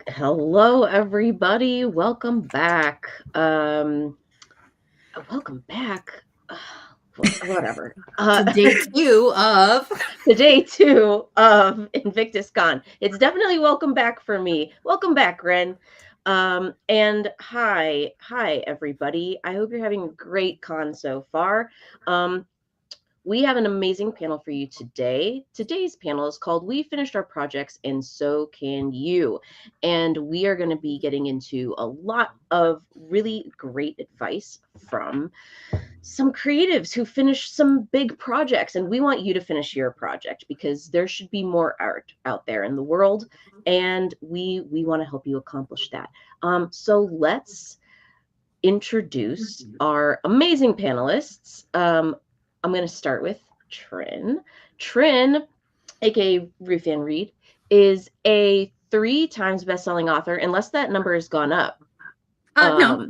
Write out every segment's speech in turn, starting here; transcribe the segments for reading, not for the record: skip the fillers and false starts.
Hello, everybody. Welcome back. Welcome back. Whatever. To day two of The day two of Invictus Con. It's definitely welcome back for me. Welcome back, Ren. And hi, everybody. I hope you're having a great con so far. We have an amazing panel for you today. Today's panel is called We Finished Our Projects and So Can You. And we are going to be getting into a lot of really great advice from some creatives who finished some big projects. And we want you to finish your project because there should be more art out there in the world. And we want to help you accomplish that. So let's introduce our amazing panelists. I'm going to start with Trin. Trin, aka Ruthanne Reid, is a 3 times best-selling author, unless that number has gone up. no.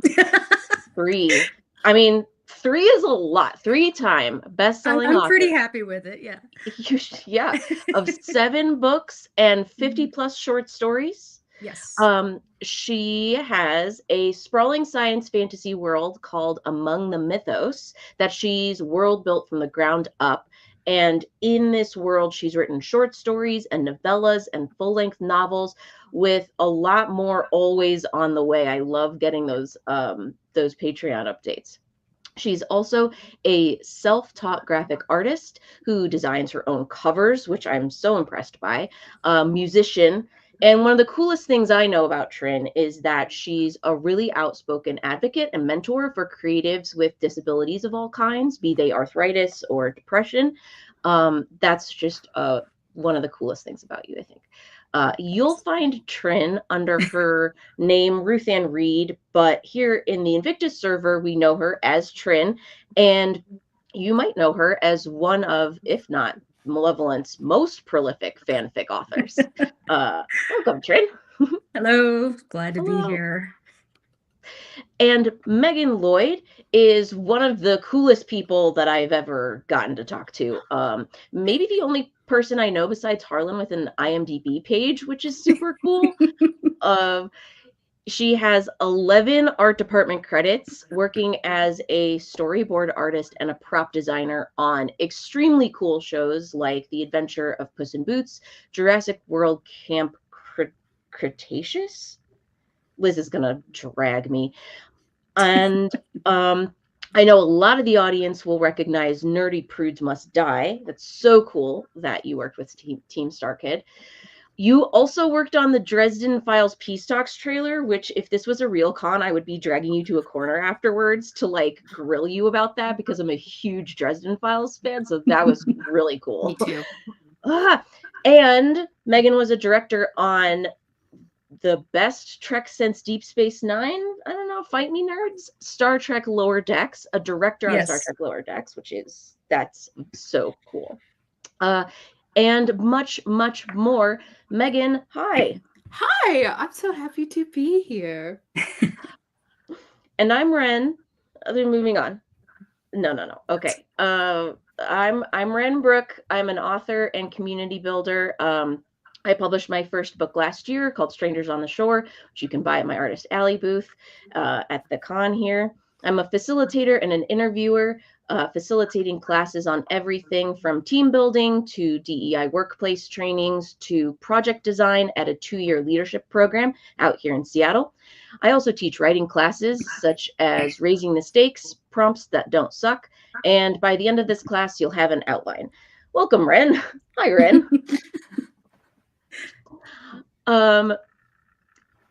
3. I mean, 3 is a lot. 3-time best-selling I'm author. pretty happy with it. Yeah. Yeah, of 7 books and 50 plus short stories. Yes. She has a sprawling science fantasy world called Among the Mythos that she's world built from the ground up. And in this world, she's written short stories and novellas and full-length novels with a lot more always on the way. I love getting those Patreon updates. She's also a self-taught graphic artist who designs her own covers, which I'm so impressed by, a musician. And one of the coolest things I know about Trin is that she's a really outspoken advocate and mentor for creatives with disabilities of all kinds, be they arthritis or depression. That's just one of the coolest things about you, I think. You'll find Trin under her name, Ruthanne Reid, but here in the Invictus server, we know her as Trin, and you might know her as one of, if not Malevolent's most prolific fanfic authors. Welcome, Trin. Hello. Glad to be Hello. here. And Megan Lloyd is one of the coolest people that I've ever gotten to talk to. Maybe the only person I know besides Harlan with an IMDb page, which is super cool. She has 11 art department credits working as a storyboard artist and a prop designer on extremely cool shows like The Adventure of Puss in Boots, Jurassic World Camp Cretaceous. Liz is going to drag me. And I know a lot of the audience will recognize Nerdy Prudes Must Die. That's so cool that you worked with Team Star Kid. You also worked on the Dresden Files Peace Talks trailer, which if this was a real con, I would be dragging you to a corner afterwards to like grill you about that because I'm a huge Dresden Files fan. So that was really cool. Me too. And Megan was a director on the best Trek since Deep Space Nine. I don't know, fight me nerds. Star Trek Lower Decks, a director on Star Trek Lower Decks, that's so cool. And much, much more. Megan, hi. Hi, I'm so happy to be here. And I'm Ren. Moving on. No. Okay. I'm Ren Brooke. I'm an author and community builder. I published my first book last year called Strangers on the Shore, which you can buy at my Artist Alley booth at the con here. I'm a facilitator and an interviewer, facilitating classes on everything from team building to DEI workplace trainings to project design at a 2-year leadership program out here in Seattle. I also teach writing classes such as Raising the Stakes, Prompts That Don't Suck, and by the end of this class, you'll have an outline. Welcome, Ren. Hi, Ren.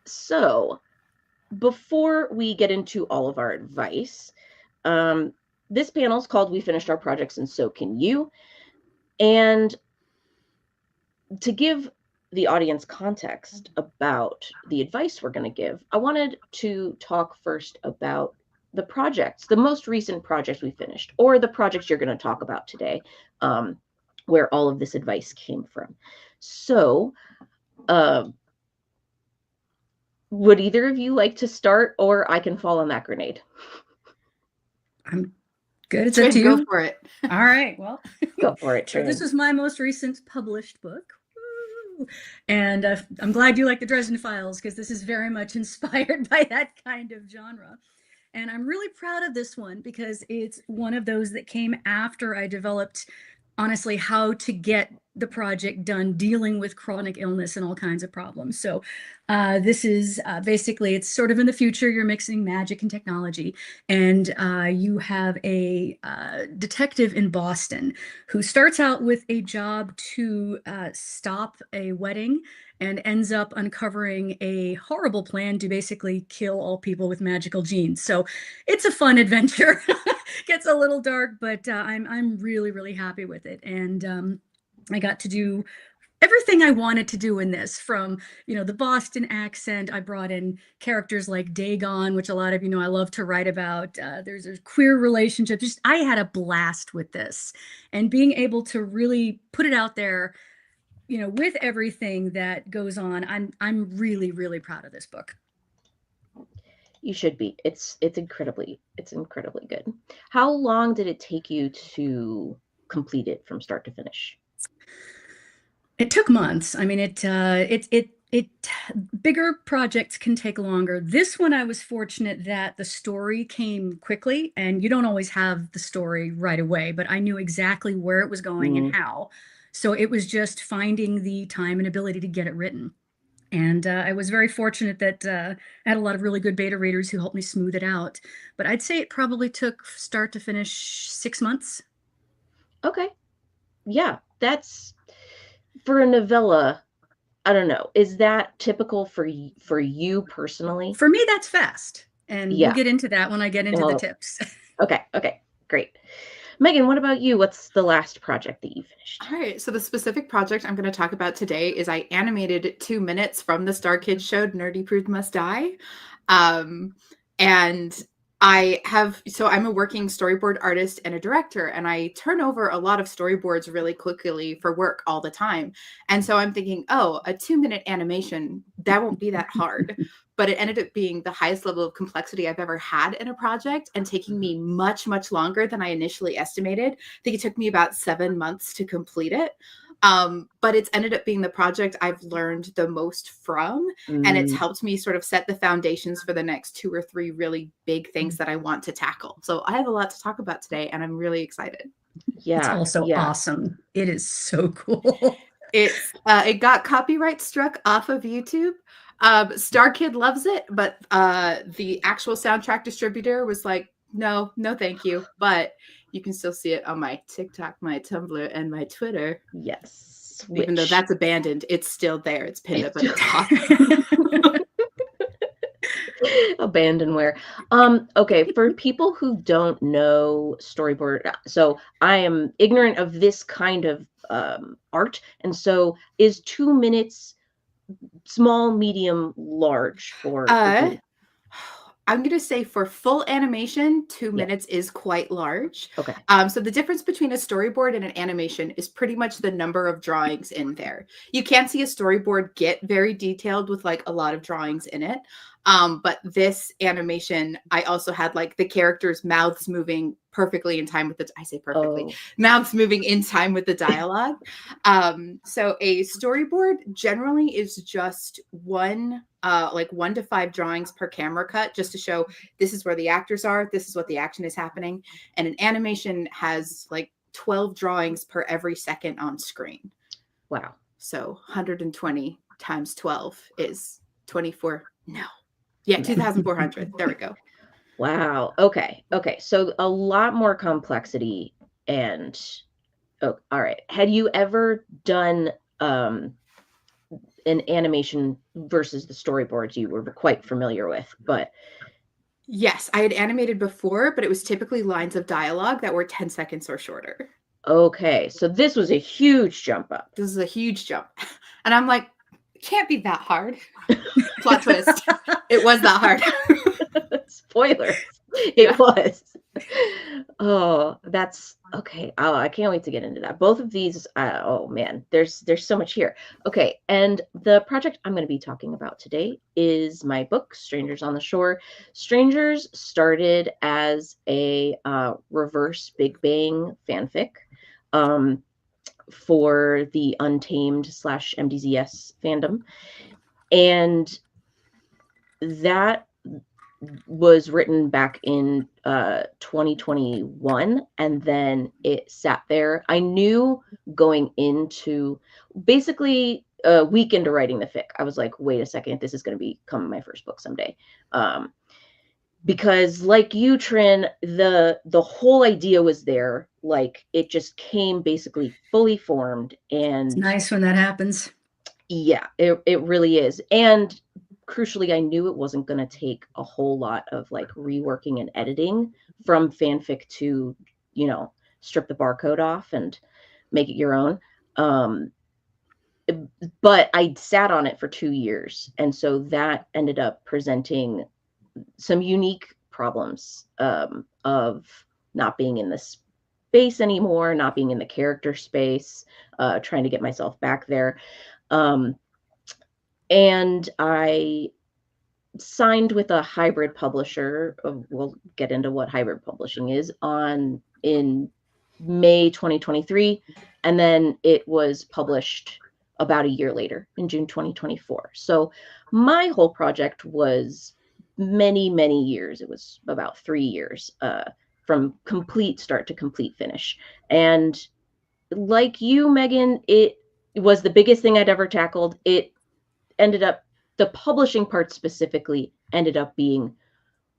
So before we get into all of our advice, this panel is called We Finished Our Projects and So Can You. And to give the audience context about the advice we're going to give, I wanted to talk first about the projects, the most recent projects we finished, or the projects you're going to talk about today, where all of this advice came from. So, would either of you like to start, or I can fall on that grenade? I'm good. It's up to you. Go for it. All right. Well, go for it, Trin. So this is my most recent published book. And I'm glad you like the Dresden Files, because this is very much inspired by that kind of genre. And I'm really proud of this one because it's one of those that came after I developed, honestly, how to get the project done dealing with chronic illness and all kinds of problems. So this is basically, it's sort of in the future, you're mixing magic and technology. And you have a detective in Boston who starts out with a job to stop a wedding and ends up uncovering a horrible plan to basically kill all people with magical genes. So it's a fun adventure. Gets a little dark, but I'm really, really happy with it. And I got to do everything I wanted to do in this, from, the Boston accent. I brought in characters like Dagon, which a lot of I love to write about. There's a queer relationship. Just, I had a blast with this, and being able to really put it out there, with everything that goes on. I'm really, really proud of this book. You should be. It's incredibly good. How long did it take you to complete it from start to finish? It took months. I mean, it bigger projects can take longer. This one, I was fortunate that the story came quickly, and you don't always have the story right away, but I knew exactly where it was going and how. So it was just finding the time and ability to get it written. And I was very fortunate that I had a lot of really good beta readers who helped me smooth it out. But I'd say it probably took start to finish 6 months. Okay. Yeah, that's, for a novella, I don't know. Is that typical for you personally? For me, that's fast. And Yeah. we'll get into that when I get into the tips. Okay, great. Megan, what about you? What's the last project that you finished? All right, so the specific project I'm going to talk about today is I animated 2 minutes from the Star Kids show Nerdy Prude Must Die. And I'm a working storyboard artist and a director, and I turn over a lot of storyboards really quickly for work all the time. And so I'm thinking, oh, a 2-minute animation, that won't be that hard. But it ended up being the highest level of complexity I've ever had in a project, and taking me much, much longer than I initially estimated. I think it took me about 7 months to complete it. But it's ended up being the project I've learned the most from, and it's helped me sort of set the foundations for the next 2 or 3 really big things that I want to tackle. So I have a lot to talk about today, and I'm really excited. Yeah, it's also awesome. It is so cool. It got copyright struck off of YouTube. Star Kid loves it, but the actual soundtrack distributor was like, no, thank you. But you can still see it on my TikTok, my Tumblr, and my Twitter. Yes. Even though that's abandoned, it's still there. It's pinned up at the top. Abandonware. Okay, for people who don't know storyboard, so I am ignorant of this kind of art, and so is 2 minutes small, medium, large for I'm going to say for full animation, 2 minutes is quite large. Okay. So the difference between a storyboard and an animation is pretty much the number of drawings in there. You can see a storyboard get very detailed with like a lot of drawings in it. But this animation, I also had like the characters' mouths moving perfectly in time with mouths moving in time with the dialogue. So a storyboard generally is just 1 to 5 drawings per camera cut, just to show this is where the actors are, this is what the action is happening. And an animation has like 12 drawings per every second on screen. Wow. So 120 times 12 is 24. No. Yeah, 2,400. There we go. Wow. Okay. So a lot more complexity. And all right. Had you ever done an animation versus the storyboards you were quite familiar with? But yes, I had animated before, but it was typically lines of dialogue that were 10 seconds or shorter. Okay. So this was a huge jump up. This is a huge jump. And I'm like, it can't be that hard. Plot twist. It was that hard. Spoilers. It was. Oh, that's okay. Oh, I can't wait to get into that. Both of these, oh man, there's so much here. Okay, and the project I'm going to be talking about today is my book, Strangers on the Shore. Strangers started as a reverse Big Bang fanfic. for the Untamed / MDZS fandom. And that was written back in 2021, and then it sat there. I knew going into basically a week into writing the fic, I was like, wait a second, this is going to become my first book someday. Because like you, Trin, the whole idea was there. Like, it just came basically fully formed. And it's nice when that happens. Yeah, it really is. And crucially, I knew it wasn't going to take a whole lot of like reworking and editing from fanfic to, strip the barcode off and make it your own. But I sat on it for 2 years. And so that ended up presenting some unique problems, of not being in the space anymore, not being in the character space, trying to get myself back there. And I signed with a hybrid publisher. We'll get into what hybrid publishing is in May 2023. And then it was published about a year later in June 2024. So my whole project was many, many years. It was about 3 years, from complete start to complete finish. And like you, Megan, it was the biggest thing I'd ever tackled. It ended up, the publishing part specifically ended up being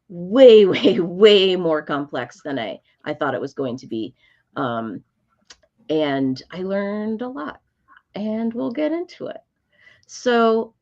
way, way, way more complex than I thought it was going to be. And I learned a lot, and we'll get into it. So,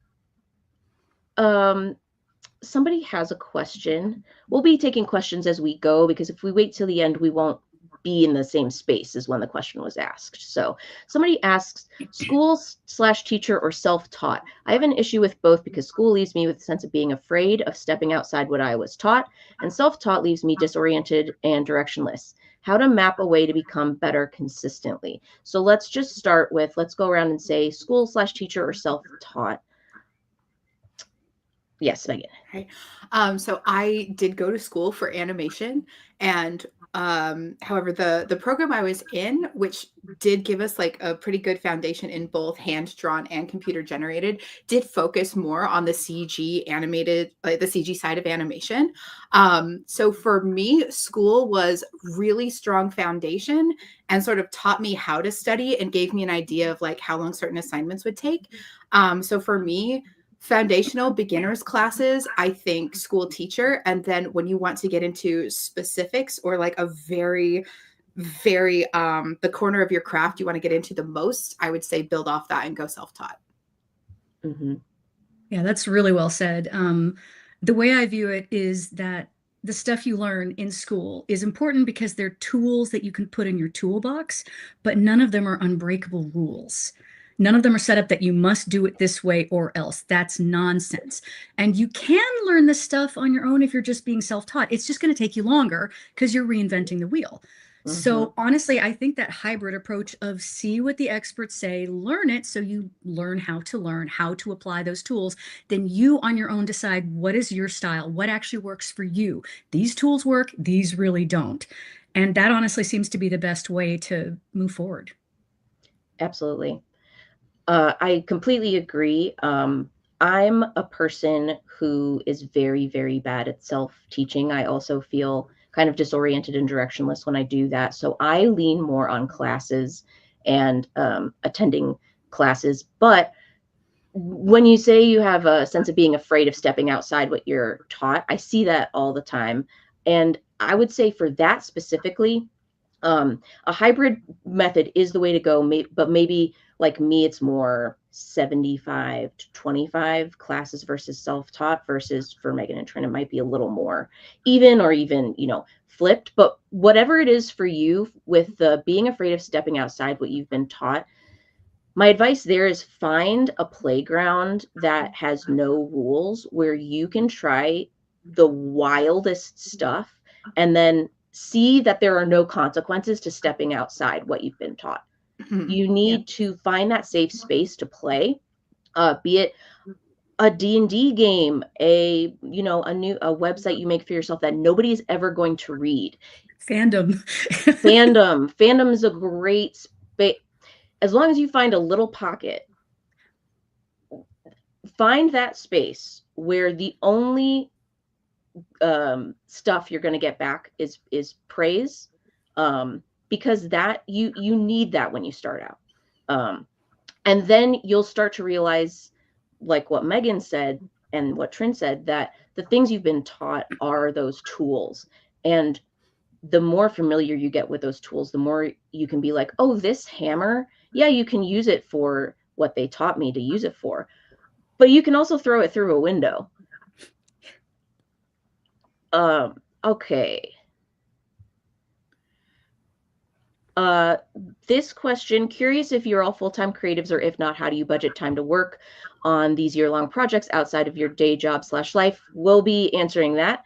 somebody has a question. We'll be taking questions as we go, because if we wait till the end, we won't be in the same space as when the question was asked. So somebody asks, school / teacher or self-taught? I have an issue with both, because school leaves me with a sense of being afraid of stepping outside what I was taught, and self-taught leaves me disoriented and directionless. How to map a way to become better consistently? So let's just start with, let's go around and say school / teacher or self-taught. Yes, Megan. Right. So I did go to school for animation, and however, the program I was in, which did give us like a pretty good foundation in both hand drawn and computer generated, did focus more on the CG animated, like the CG side of animation. So for me, school was really strong foundation and sort of taught me how to study and gave me an idea of like how long certain assignments would take. So for me, foundational beginners classes, I think school teacher. And then when you want to get into specifics or like a very, very the corner of your craft you want to get into the most, I would say build off that and go self-taught. Mm-hmm. Yeah, that's really well said. The way I view it is that the stuff you learn in school is important because they're tools that you can put in your toolbox, but none of them are unbreakable rules. None of them are set up that you must do it this way or else. That's nonsense. And you can learn this stuff on your own if you're just being self-taught. It's just going to take you longer because you're reinventing the wheel. Mm-hmm. So honestly, I think that hybrid approach of see what the experts say, learn it, so you learn how to apply those tools. Then you on your own decide what is your style, what actually works for you. These tools work, these really don't. And that honestly seems to be the best way to move forward. Absolutely. I completely agree. I'm a person who is very, very bad at self-teaching. I also feel kind of disoriented and directionless when I do that. So I lean more on classes and attending classes. But when you say you have a sense of being afraid of stepping outside what you're taught, I see that all the time. And I would say for that specifically, a hybrid method is the way to go, but maybe like me, it's more 75 to 25 classes versus self-taught, versus for Megan and Trin, it might be a little more even, or even, flipped. But whatever it is for you with the being afraid of stepping outside what you've been taught, my advice there is find a playground that has no rules where you can try the wildest stuff and then see that there are no consequences to stepping outside what you've been taught. Mm-hmm. You need to find that safe space to play, be it a D&D game, a website you make for yourself that nobody is ever going to read. Fandom is a great space. as long as you find a little pocket, find that space where the only stuff you're going to get back is praise, because that you need that when you start out, and then you'll start to realize, like what Megan said and what Trin said, that the things you've been taught are those tools, and the more familiar you get with those tools, the more you can be like, oh, this hammer, yeah, you can use it for what they taught me to use it for, but you can also throw it through a window. Okay. This question, curious if you're all full-time creatives, or if not, how do you budget time to work on these year-long projects outside of your day job / life? We'll be answering that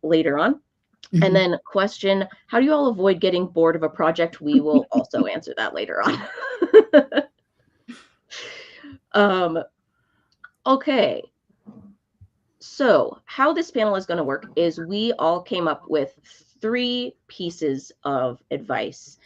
later on. Mm-hmm. And then question, how do you all avoid getting bored of a project? We will also answer that later on. Okay. So how this panel is going to work is we all came up with 3 pieces of advice.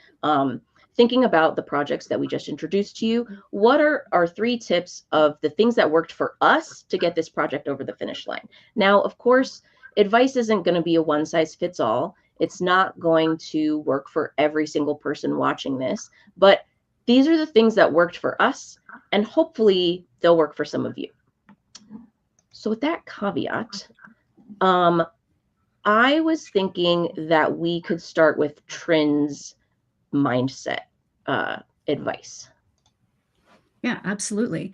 Thinking about the projects that we just introduced to you, what are our 3 tips of the things that worked for us to get this project over the finish line? Now, of course, advice isn't going to be a one-size-fits-all. It's not going to work for every single person watching this, but these are the things that worked for us, and hopefully they'll work for some of you. So with that caveat, I was thinking that we could start with Trin's mindset advice. Yeah, absolutely.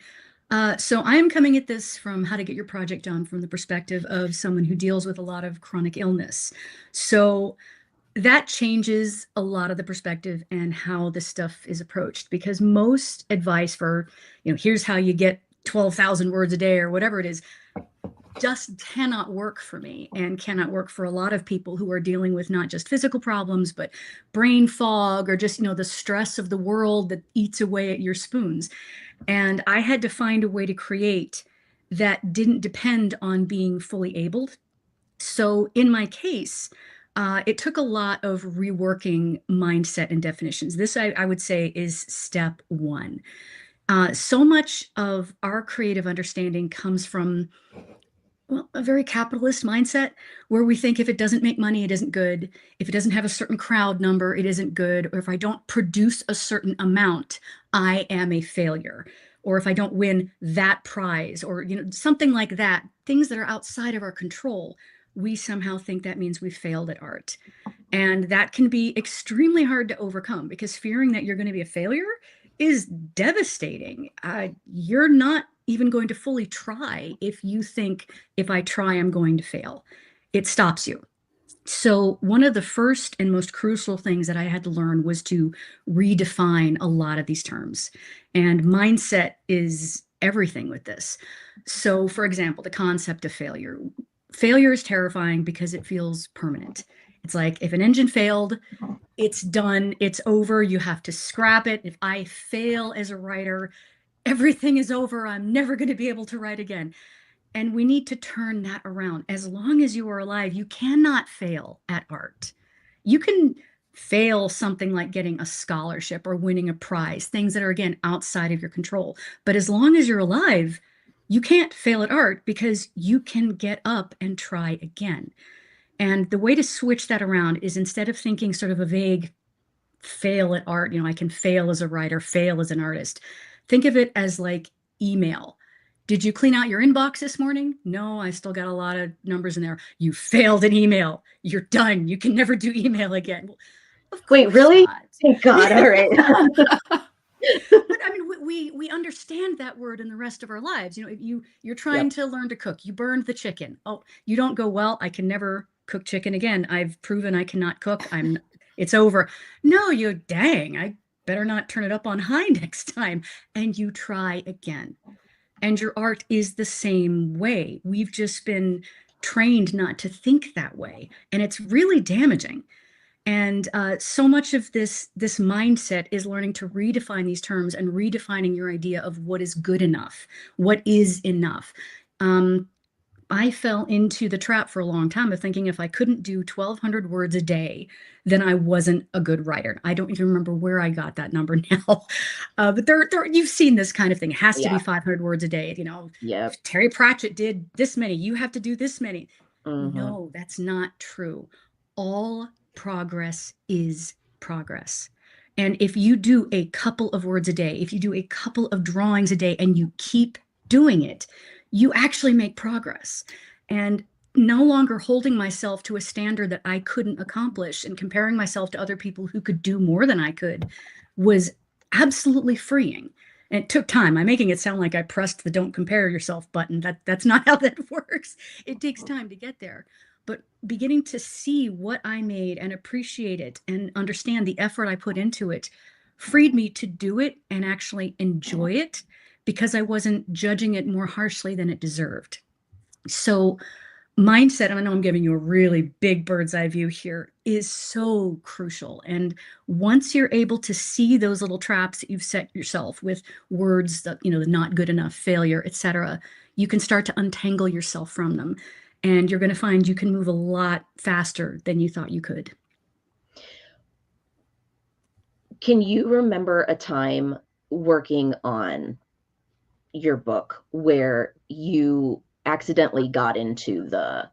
So I'm coming at this from how to get your project done from the perspective of someone who deals with a lot of chronic illness. So that changes a lot of the perspective and how this stuff is approached, because most advice for, here's how you get 12,000 words a day or whatever it is, just cannot work for me, and cannot work for a lot of people who are dealing with not just physical problems, but brain fog, or just, the stress of the world that eats away at your spoons. And I had to find a way to create that didn't depend on being fully abled. So in my case, it took a lot of reworking mindset and definitions. This, I would say, is step 1. So much of our creative understanding comes from, well, a very capitalist mindset, where we think if it doesn't make money, it isn't good. If it doesn't have a certain crowd number, it isn't good. Or if I don't produce a certain amount, I am a failure. Or if I don't win that prize, or something like that, things that are outside of our control, we somehow think that means we've failed at art. And that can be extremely hard to overcome, because fearing that you're going to be a failure is devastating. You're not even going to fully try if you think, if I try, I'm going to fail. It stops you. So one of the first and most crucial things that I had to learn was to redefine a lot of these terms. And mindset is everything with this. So for example, the concept of failure. Failure is terrifying because it feels permanent. It's like, if an engine failed, it's done, it's over, you have to scrap it. If I fail as a writer, everything is over, I'm never going to be able to write again. And we need to turn that around. As long as you are alive, you cannot fail at art. You can fail something like getting a scholarship or winning a prize, things that are, again, outside of your control. But as long as you're alive, you can't fail at art, because you can get up and try again. And the way to switch that around is, instead of thinking sort of a vague fail at art, I can fail as a writer, fail as an artist, think of it as like email. Did you clean out your inbox this morning? No, I still got a lot of numbers in there. You failed an email. You're done. You can never do email again. Well, wait, really? Not. Thank God. All right. But I mean, we understand that word in the rest of our lives. If you're trying to learn to cook, you burned the chicken. Oh, you don't go, well, I can never cook chicken again. I've proven I cannot cook. It's over. No, dang, I better not turn it up on high next time. And you try again. And your art is the same way. We've just been trained not to think that way. And it's really damaging. And so much of this mindset is learning to redefine these terms and redefining your idea of what is good enough, what is enough. I fell into the trap for a long time of thinking if I couldn't do 1,200 words a day, then I wasn't a good writer. I don't even remember where I got that number now. But you've seen this kind of thing. It has to be Yeah. 500 words a day. Yep. Terry Pratchett did this many. You have to do this many. Mm-hmm. No, that's not true. All progress is progress. And if you do a couple of words a day, if you do a couple of drawings a day and you keep doing it, you actually make progress. And no longer holding myself to a standard that I couldn't accomplish and comparing myself to other people who could do more than I could was absolutely freeing. And it took time. I'm making it sound like I pressed the don't compare yourself button. That's not how that works. It takes time to get there. But beginning to see what I made and appreciate it and understand the effort I put into it freed me to do it and actually enjoy it because I wasn't judging it more harshly than it deserved. So mindset, I know I'm giving you a really big bird's eye view here, is so crucial. And once you're able to see those little traps that you've set yourself with words that, the not good enough, failure, etc., you can start to untangle yourself from them. And you're going to find you can move a lot faster than you thought you could. Can you remember a time working on your book where you accidentally got into the,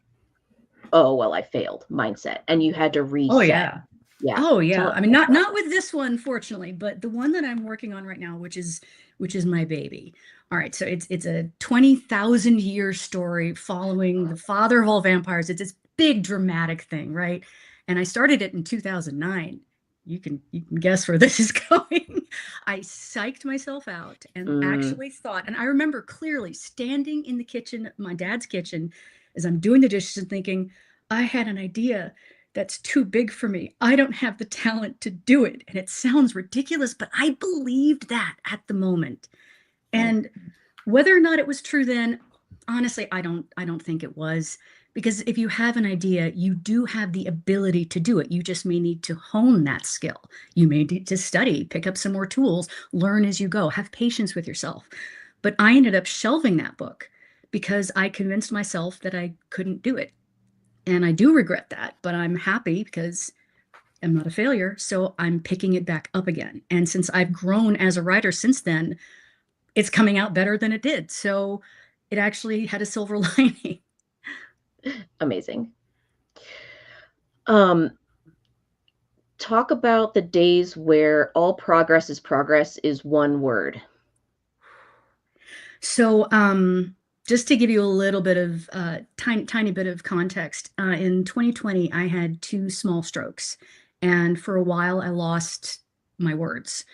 oh, well, I failed mindset and you had to reset? Oh, yeah. Yeah. Oh, yeah. I mean, not with this one, fortunately, but the one that I'm working on right now, which is my baby. All right. So it's a 20,000 year story following the father of all vampires. It's this big dramatic thing, right? And I started it in 2009. You can guess where this is going. I psyched myself out and actually thought, and I remember clearly standing in the kitchen, my dad's kitchen, as I'm doing the dishes and thinking, I had an idea that's too big for me. I don't have the talent to do it. And it sounds ridiculous, but I believed that at the moment. And whether or not it was true then, honestly, I don't think it was. Because if you have an idea, you do have the ability to do it. You just may need to hone that skill. You may need to study, pick up some more tools, learn as you go, have patience with yourself. But I ended up shelving that book because I convinced myself that I couldn't do it. And I do regret that, but I'm happy because I'm not a failure. So I'm picking it back up again. And since I've grown as a writer since then, it's coming out better than it did. So it actually had a silver lining. Amazing. Talk about the days where all progress is one word. So, just to give you a little bit of tiny bit of context, in 2020, I had 2 small strokes, and for a while, I lost my words.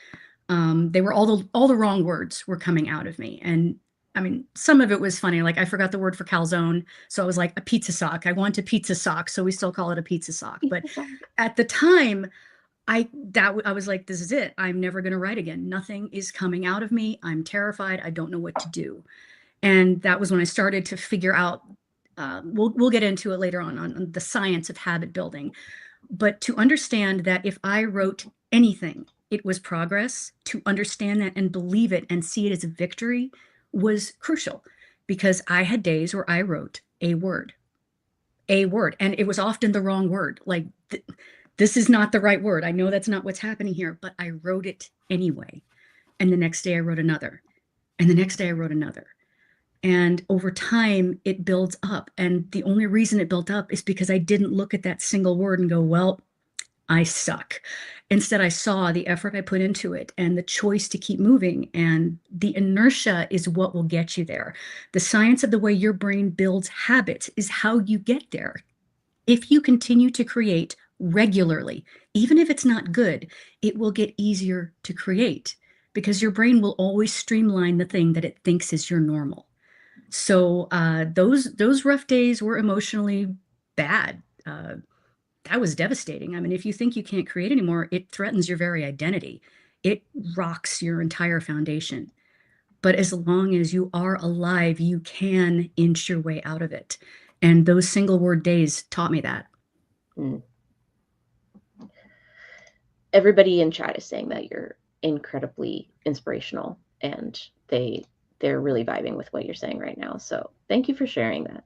They were all the wrong words were coming out of me, and I mean, some of it was funny. Like I forgot the word for calzone, so I was like a pizza sock. I want a pizza sock, so we still call it a pizza sock. But at the time, I was like, this is it. I'm never going to write again. Nothing is coming out of me. I'm terrified. I don't know what to do. And that was when I started to figure out. We'll get into it later on the science of habit building. But to understand that if I wrote anything, it was progress. To understand that and believe it and see it as a victory was crucial, because I had days where I wrote a word, and it was often the wrong word. Like this is not the right word. I know that's not what's happening here, but I wrote it anyway. And the next day I wrote another, and the next day I wrote another. And over time, it builds up. And the only reason it built up is because I didn't look at that single word and go, well, I suck. Instead, I saw the effort I put into it and the choice to keep moving. And the inertia is what will get you there. The science of the way your brain builds habits is how you get there. If you continue to create regularly, even if it's not good, it will get easier to create because your brain will always streamline the thing that it thinks is your normal. So those rough days were emotionally bad. That was devastating. I mean, if you think you can't create anymore, it threatens your very identity. It rocks your entire foundation. But as long as you are alive, you can inch your way out of it. And those single word days taught me that. Everybody in chat is saying that you're incredibly inspirational, and they're really vibing with what you're saying right now. So thank you for sharing that.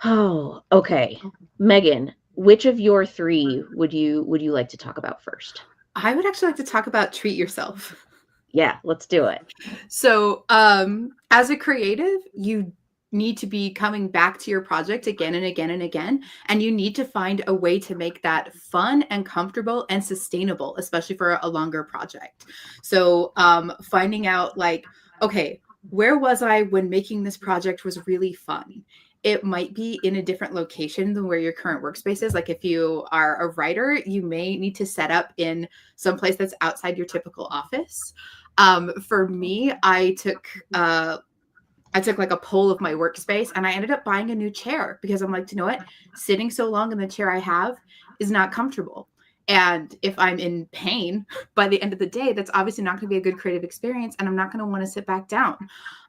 Oh, okay. Megan, which of your three would you like to talk about first? I would actually like to talk about treat yourself. Yeah, let's do it. So, as a creative, you need to be coming back to your project again and again and again, and you need to find a way to make that fun and comfortable and sustainable, especially for a longer project. So, finding out like, okay, where was I when making this project was really fun? It might be in a different location than where your current workspace is. Like if you are a writer, you may need to set up in some place that's outside your typical office. For me, I took like a poll of my workspace and I ended up buying a new chair because I'm like, you know what? Sitting so long in the chair I have is not comfortable. And if I'm in pain by the end of the day, that's obviously not going to be a good creative experience. And I'm not going to want to sit back down.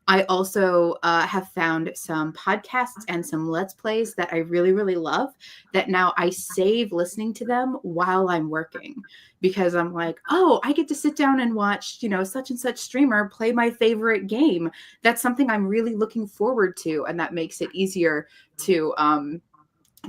I also have found some podcasts and some Let's Plays that I really, really love that now I save listening to them while I'm working because I'm like, oh, I get to sit down and watch, such and such streamer play my favorite game. That's something I'm really looking forward to. And that makes it easier to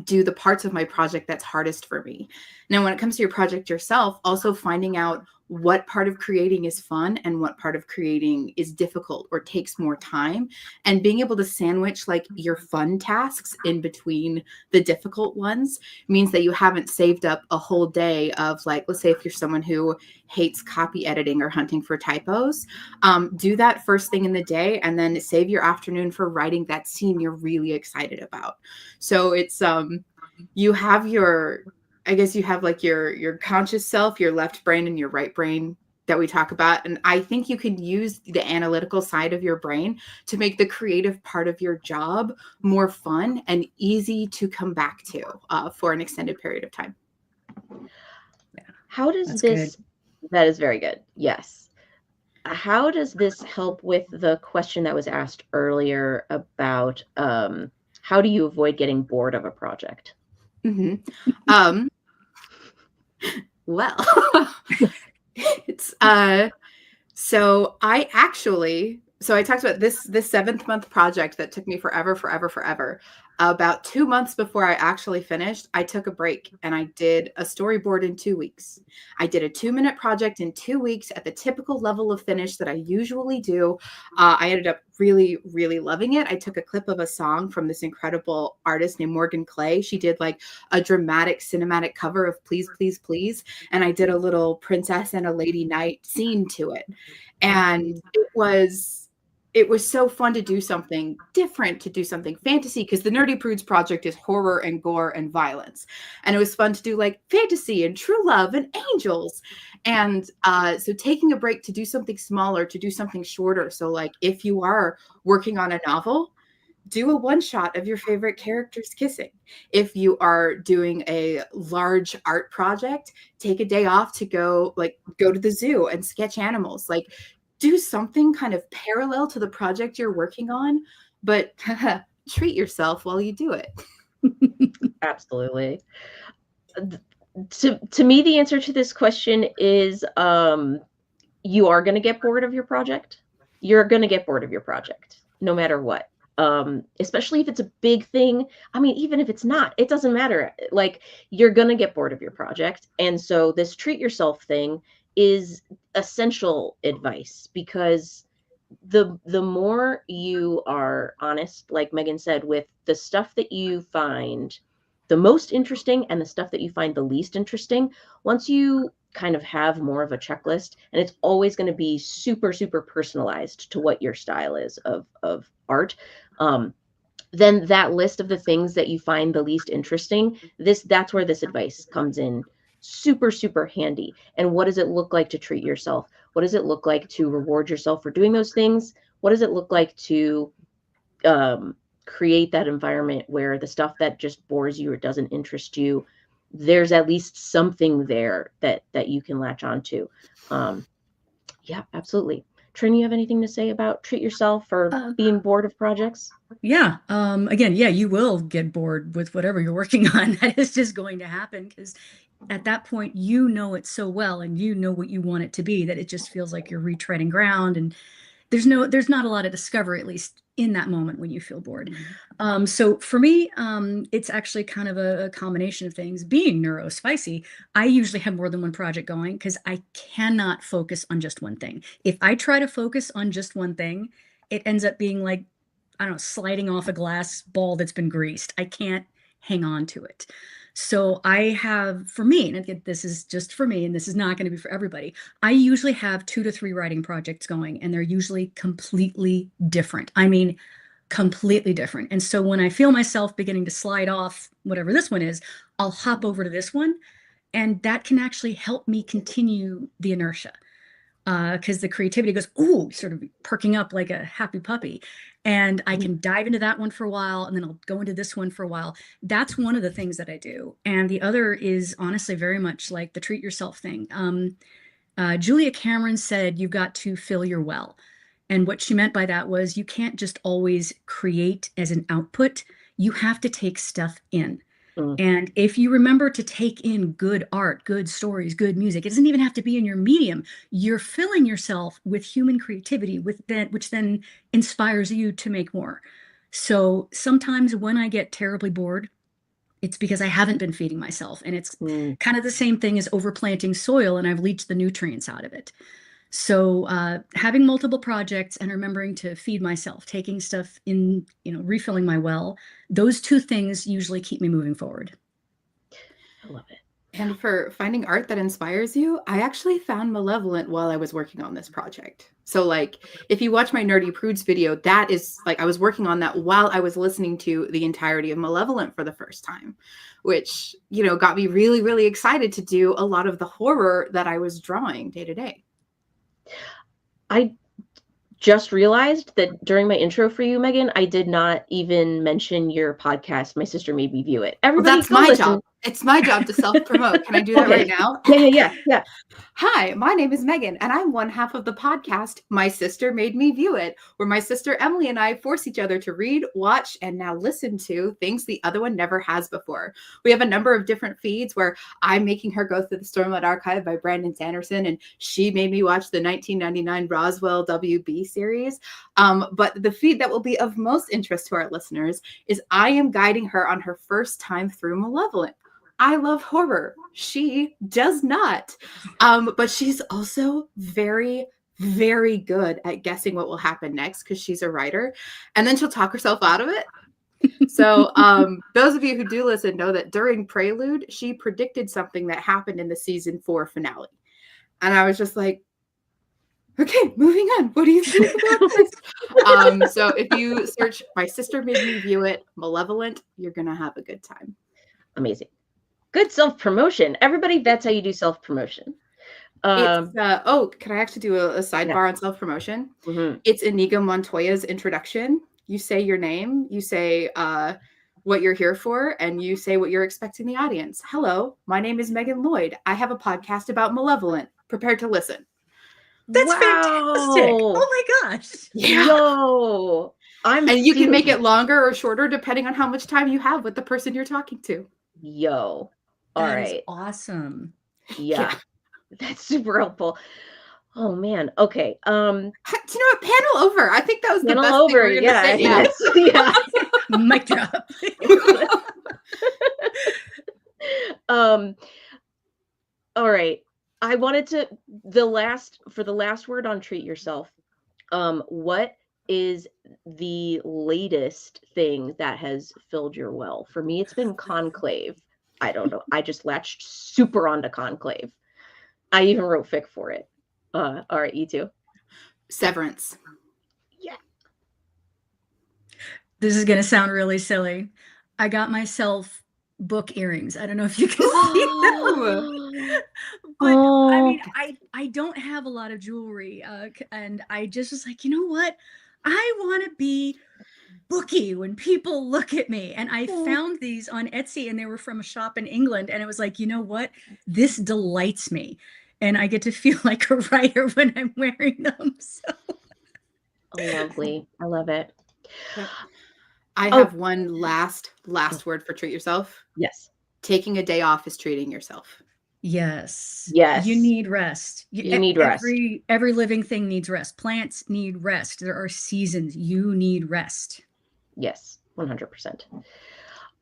do the parts of my project that's hardest for me. Now, when it comes to your project yourself, also finding out what part of creating is fun and what part of creating is difficult or takes more time, and being able to sandwich like your fun tasks in between the difficult ones means that you haven't saved up a whole day of like, let's say if you're someone who hates copy editing or hunting for typos, do that first thing in the day and then save your afternoon for writing that scene you're really excited about. So it's you have your, I guess you have like your conscious self, your left brain and your right brain that we talk about. And I think you can use the analytical side of your brain to make the creative part of your job more fun and easy to come back to for an extended period of time. How does That's this, good. that is very good. Yes. How does this help with the question that was asked earlier about how do you avoid getting bored of a project? Mm-hmm. Well, it's so I talked about this 7th month project that took me forever. About 2 months before I actually finished, I took a break and I did a storyboard in 2 weeks. I did a 2-minute project in 2 weeks at the typical level of finish that I usually do. I ended up really, really loving it. I took a clip of a song from this incredible artist named Morgan Clay. She did like a dramatic cinematic cover of Please, Please, Please. And I did a little princess and a lady knight scene to it. And it was so fun to do something different, to do something fantasy, because the Nerdy Prudes project is horror and gore and violence. And it was fun to do like fantasy and true love and angels. And so taking a break to do something smaller, to do something shorter. So like if you are working on a novel, do a one shot of your favorite characters kissing. If you are doing a large art project, take a day off to go to the zoo and sketch animals. Like do something kind of parallel to the project you're working on, but treat yourself while you do it. Absolutely. To me, the answer to this question is you are going to get bored of your project. You're going to get bored of your project no matter what. Especially if it's a big thing. I mean, even if it's not, it doesn't matter. Like you're going to get bored of your project. And so this treat yourself thing is essential advice because the more you are honest, like Megan said, with the stuff that you find the most interesting and the stuff that you find the least interesting, once you kind of have more of a checklist, and it's always going to be super, super personalized to what your style is of art, then that list of the things that you find the least interesting, that's where this advice comes in super, super handy. And what does it look like to treat yourself? What does it look like to reward yourself for doing those things? What does it look like to create that environment where the stuff that just bores you or doesn't interest you, there's at least something there that you can latch onto. Yeah, absolutely. Trin, you have anything to say about treat yourself or being bored of projects? Yeah. Again, yeah, you will get bored with whatever you're working on. That is just going to happen because at that point, you know it so well and you know what you want it to be that it just feels like you're retreading ground. And there's not a lot of discovery, at least in that moment when you feel bored. So for me, it's actually kind of a combination of things. Being neurospicy, I usually have more than one project going because I cannot focus on just one thing. If I try to focus on just one thing, it ends up being like, I don't know, sliding off a glass ball that's been greased. I can't hang on to it. So I have, for me, and again, this is just for me, and this is not going to be for everybody, I usually have 2 to 3 writing projects going, and they're usually completely different. I mean, completely different. And so when I feel myself beginning to slide off whatever this one is, I'll hop over to this one, and that can actually help me continue the inertia. Because the creativity goes, ooh, sort of perking up like a happy puppy. And I can dive into that one for a while, and then I'll go into this one for a while. That's one of the things that I do. And the other is honestly very much like the treat yourself thing. Julia Cameron said, you've got to fill your well. And what she meant by that was you can't just always create as an output. You have to take stuff in. And if you remember to take in good art, good stories, good music, it doesn't even have to be in your medium. You're filling yourself with human creativity, which then inspires you to make more. So sometimes when I get terribly bored, it's because I haven't been feeding myself. And it's kind of the same thing as overplanting soil, and I've leached the nutrients out of it. So having multiple projects and remembering to feed myself, taking stuff in, refilling my well, those 2 things usually keep me moving forward. I love it. And for finding art that inspires you, I actually found Malevolent while I was working on this project. So like, if you watch my Nerdy Prudes video, that is like, I was working on that while I was listening to the entirety of Malevolent for the first time, which, got me really, really excited to do a lot of the horror that I was drawing day to day. I just realized that during my intro for you, Megan, I did not even mention your podcast, My Sister Made Me View It. Everybody, that's my job. It's my job to self-promote. Can I do that right now? Yeah. Hi, my name is Megan, and I'm one half of the podcast, My Sister Made Me View It, where my sister Emily and I force each other to read, watch, and now listen to things the other one never has before. We have a number of different feeds where I'm making her go through the Stormlight Archive by Brandon Sanderson, and she made me watch the 1999 Roswell WB series. But the feed that will be of most interest to our listeners is I am guiding her on her first time through Malevolent. I love horror. She does not. But she's also very, very good at guessing what will happen next because she's a writer. And then she'll talk herself out of it. So those of you who do listen know that during Prelude, she predicted something that happened in the season 4 finale. And I was just like, okay, moving on. What do you think about this? So if you search My Sister Made Me View It, Malevolent, you're going to have a good time. Amazing. Good self-promotion. Everybody, that's how you do self-promotion. Can I actually do a sidebar on self-promotion? It's Inigo Montoya's introduction. You say your name, you say what you're here for, and you say what you're expecting the audience. Hello, my name is Megan Lloyd. I have a podcast about Malevolent. Prepare to listen. That's fantastic. Oh my gosh. Yeah. Yo. And you can make it longer or shorter depending on how much time you have with the person you're talking to. Yo. All right. That is awesome. Yeah. That's super helpful. Oh man. Okay. Do you know what? Panel over. I think that was the best over. thing we were gonna say. Yeah. Mic drop. All right. I wanted to for the last word on treat yourself. What is the latest thing that has filled your well? For me, it's been Conclave. I don't know. I just latched super onto Conclave. I even wrote fic for it. All right, you too. Severance. Yeah. This is gonna sound really silly. I got myself book earrings. I don't know if you can see them. But I mean, I don't have a lot of jewelry, and I just was like, you know what? I want to be booky when people look at me. And I found these on Etsy, and they were from a shop in England. And it was like, you know what? This delights me. And I get to feel like a writer when I'm wearing them. So lovely. I love it. I have one last word for treat yourself. Yes. Taking a day off is treating yourself. Yes. You Yes, need rest. you need rest. Every living thing needs rest. Plants need rest. There are seasons. You need rest. Yes, 100%.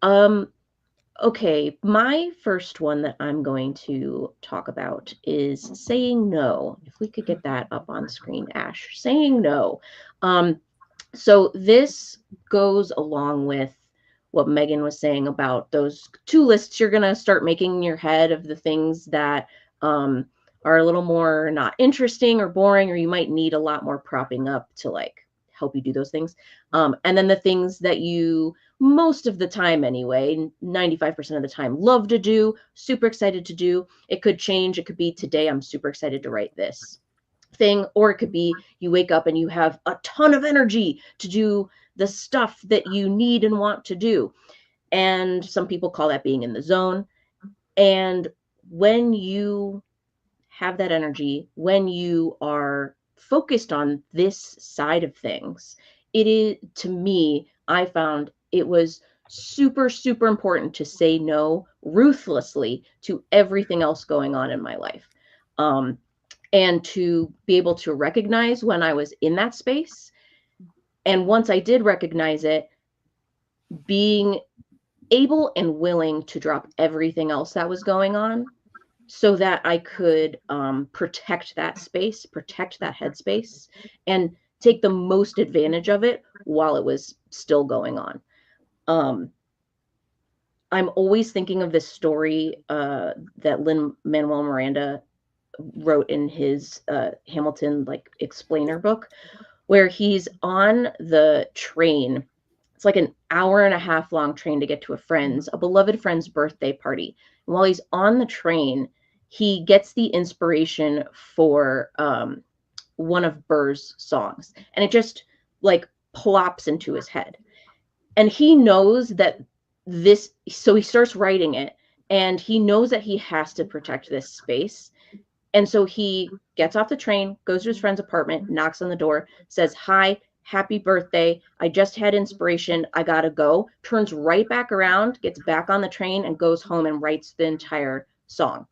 Um, okay, my first one that I'm going to talk about is saying no. If we could get that up on screen, Ash. Saying no. Um, so this goes along with what Megan was saying about those two lists you're going to start making in your head of the things that are a little more not interesting or boring, or you might need a lot more propping up to like help you do those things. And then the things that you most of the time anyway, 95% of the time love to do, super excited to do. It could change. It could be today I'm super excited to write this thing, or it could be you wake up and you have a ton of energy to do the stuff that you need and want to do. And some people call that being in the zone. And when you have that energy, when you are focused on this side of things, it is, to me, I found it was super, super important to say no ruthlessly to everything else going on in my life. And to be able to recognize when I was in that space. And once I did recognize it, being able and willing to drop everything else that was going on so that I could protect that space, protect that headspace, and take the most advantage of it while it was still going on. I'm always thinking of this story that Lin-Manuel Miranda wrote in his Hamilton like explainer book, where he's on the train. It's like an hour and a half long train to get to a beloved friend's birthday party. And while he's on the train, he gets the inspiration for one of Burr's songs, and it just like plops into his head. And he knows that this, so he starts writing it, and he knows that he has to protect this space. And so he gets off the train, goes to his friend's apartment, knocks on the door, says, "Hi, happy birthday. I just had inspiration. I gotta go." Turns right back around, gets back on the train, and goes home and writes the entire song.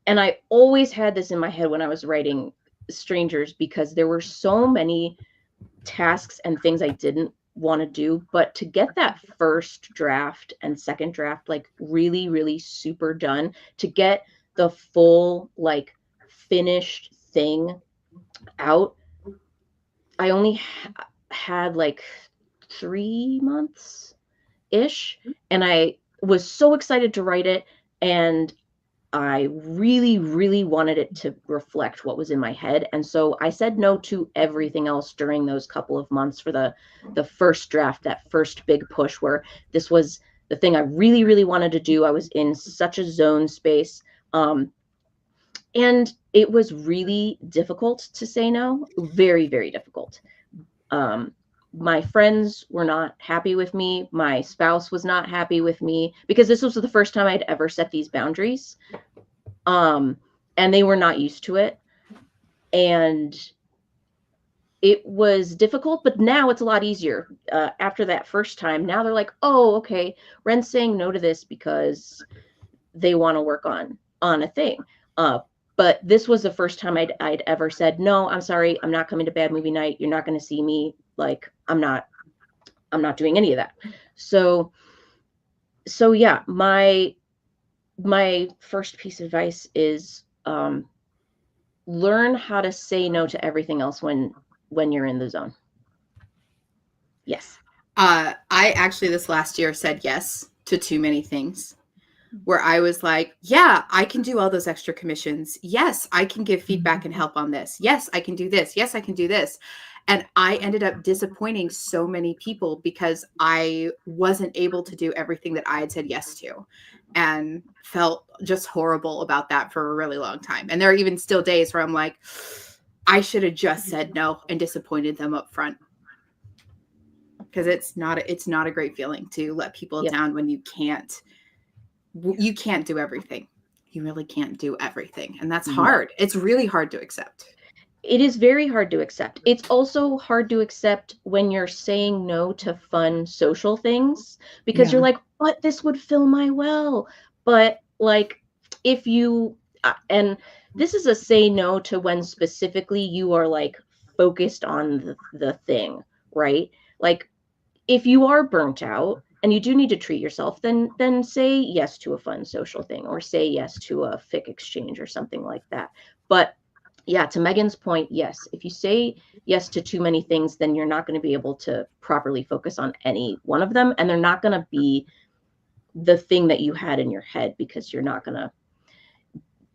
And I always had this in my head when I was writing Strangers, because there were so many tasks and things I didn't want to do. But to get that first draft and second draft, like really, really super done, to get the full, like, finished thing out, I only had like 3 months ish. And I was so excited to write it. And I really, really wanted it to reflect what was in my head. And so I said no to everything else during those couple of months for the first draft, that first big push where this was the thing I really, really wanted to do. I was in such a zone space. And it was really difficult to say no, very, very difficult. My friends were not happy with me. My spouse was not happy with me, because this was the first time I'd ever set these boundaries. And they were not used to it. And it was difficult, but now it's a lot easier. After that first time, now they're like, "Oh, okay, Ren's saying no to this because they want to work on a thing." But this was the first time I'd ever said, "No, I'm sorry, I'm not coming to bad movie night. You're not going to see me. Like, I'm not doing any of that." So yeah, my first piece of advice is learn how to say no to everything else when you're in the zone. Yes. I actually this last year said yes to too many things, where I was like, yeah, I can do all those extra commissions. Yes, I can give feedback and help on this. Yes, I can do this. Yes, I can do this. And I ended up disappointing so many people because I wasn't able to do everything that I had said yes to, and felt just horrible about that for a really long time. And there are even still days where I'm like, I should have just said no and disappointed them up front. Because it's not a great feeling to let people down when you can't do everything. You really can't do everything. And that's hard. It's really hard to accept. It is very hard to accept. It's also hard to accept when you're saying no to fun social things, because you're like, "But this would fill my well." But like, if you and this is a say no to when specifically you are like focused on the thing, right? Like if you are burnt out and you do need to treat yourself, then say yes to a fun social thing, or say yes to a fic exchange or something like that. But yeah, to Megan's point, yes, if you say yes to too many things, then you're not going to be able to properly focus on any one of them, and they're not going to be the thing that you had in your head, because you're not going to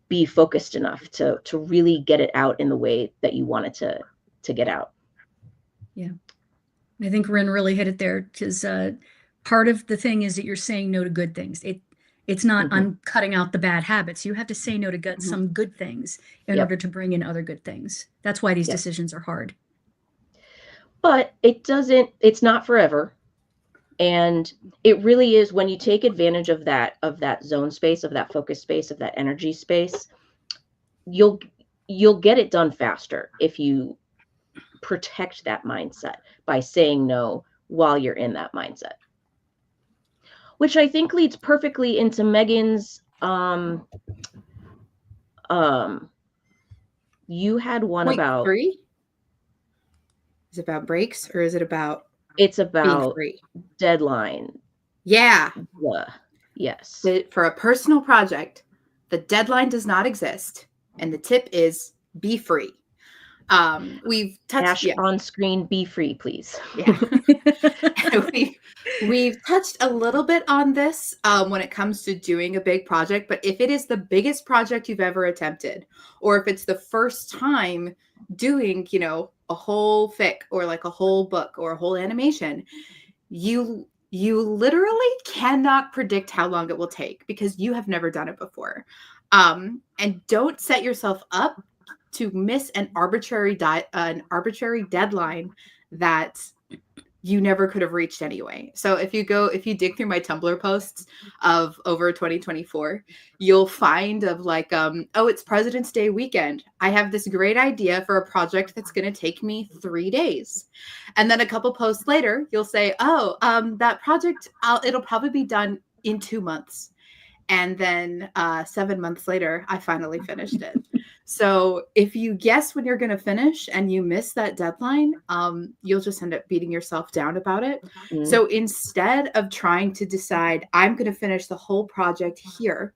be focused enough to really get it out in the way that you want it to get out. Yeah. I think Rin really hit it there, because part of the thing is that you're saying no to good things. It's not I'm cutting out the bad habits. You have to say no to some good things in order to bring in other good things. That's why these decisions are hard. But it's not forever. And it really is, when you take advantage of that zone space, of that focus space, of that energy space, you'll get it done faster if you protect that mindset by saying no while you're in that mindset. Which I think leads perfectly into Megan's you had one Point about 3? Is it about breaks, or is it about it's about being free? Deadline. Yeah. Yes. For a personal project, the deadline does not exist, and the tip is be free. We've touched on screen, be free, please. Yeah. We've touched a little bit on this when it comes to doing a big project, but if it is the biggest project you've ever attempted, or if it's the first time doing, a whole fic, or like a whole book, or a whole animation, you literally cannot predict how long it will take, because you have never done it before. And don't set yourself up to miss an arbitrary deadline that you never could have reached anyway. So if you dig through my Tumblr posts of over 2024, you'll find of like, it's President's Day weekend. I have this great idea for a project that's going to take me 3 days. And then a couple posts later, you'll say, that project, it'll probably be done in 2 months. And then 7 months later, I finally finished it. So if you guess when you're going to finish and you miss that deadline, you'll just end up beating yourself down about it. Mm-hmm. So instead of trying to decide, I'm going to finish the whole project here,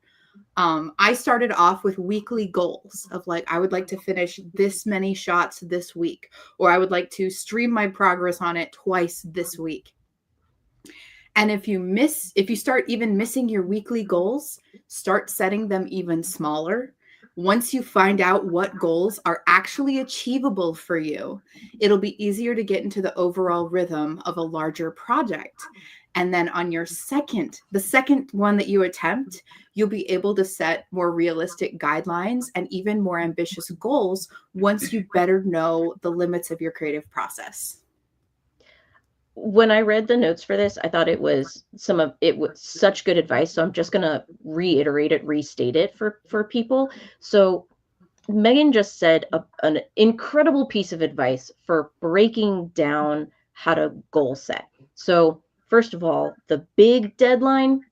I started off with weekly goals of like, I would like to finish this many shots this week, or I would like to stream my progress on it twice this week. And if you start even missing your weekly goals, start setting them even smaller. Once you find out what goals are actually achievable for you, it'll be easier to get into the overall rhythm of a larger project. And then on the second one that you attempt, you'll be able to set more realistic guidelines and even more ambitious goals once you better know the limits of your creative process. When I read the notes for this, I thought it was such good advice. So I'm just going to restate it for people. So Megan just said an incredible piece of advice for breaking down how to goal set. So first of all, the big deadline,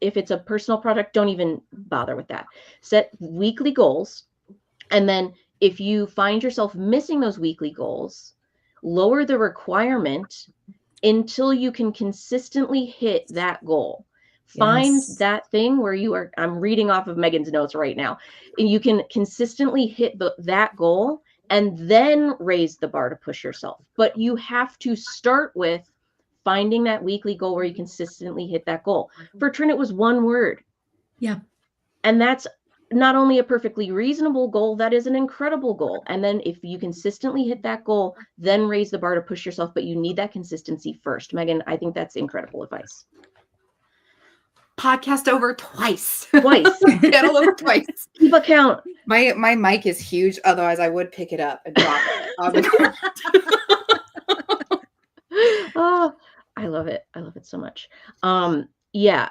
if it's a personal project, don't even bother with that. Set weekly goals. And then if you find yourself missing those weekly goals, lower the requirement until you can consistently hit that goal. Find that thing where I'm reading off of Megan's notes right now, and you can consistently hit that goal and then raise the bar to push yourself. But you have to start with finding that weekly goal where you consistently hit that goal. For Trin, it was one word. Yeah. And that's not only a perfectly reasonable goal, that is an incredible goal. And then if you consistently hit that goal, then raise the bar to push yourself, but you need that consistency first. Megan, I think that's incredible advice. Podcast over twice. Channel over twice. Keep a count. My mic is huge, otherwise I would pick it up and drop it. Oh, I love it. I love it so much. Yes.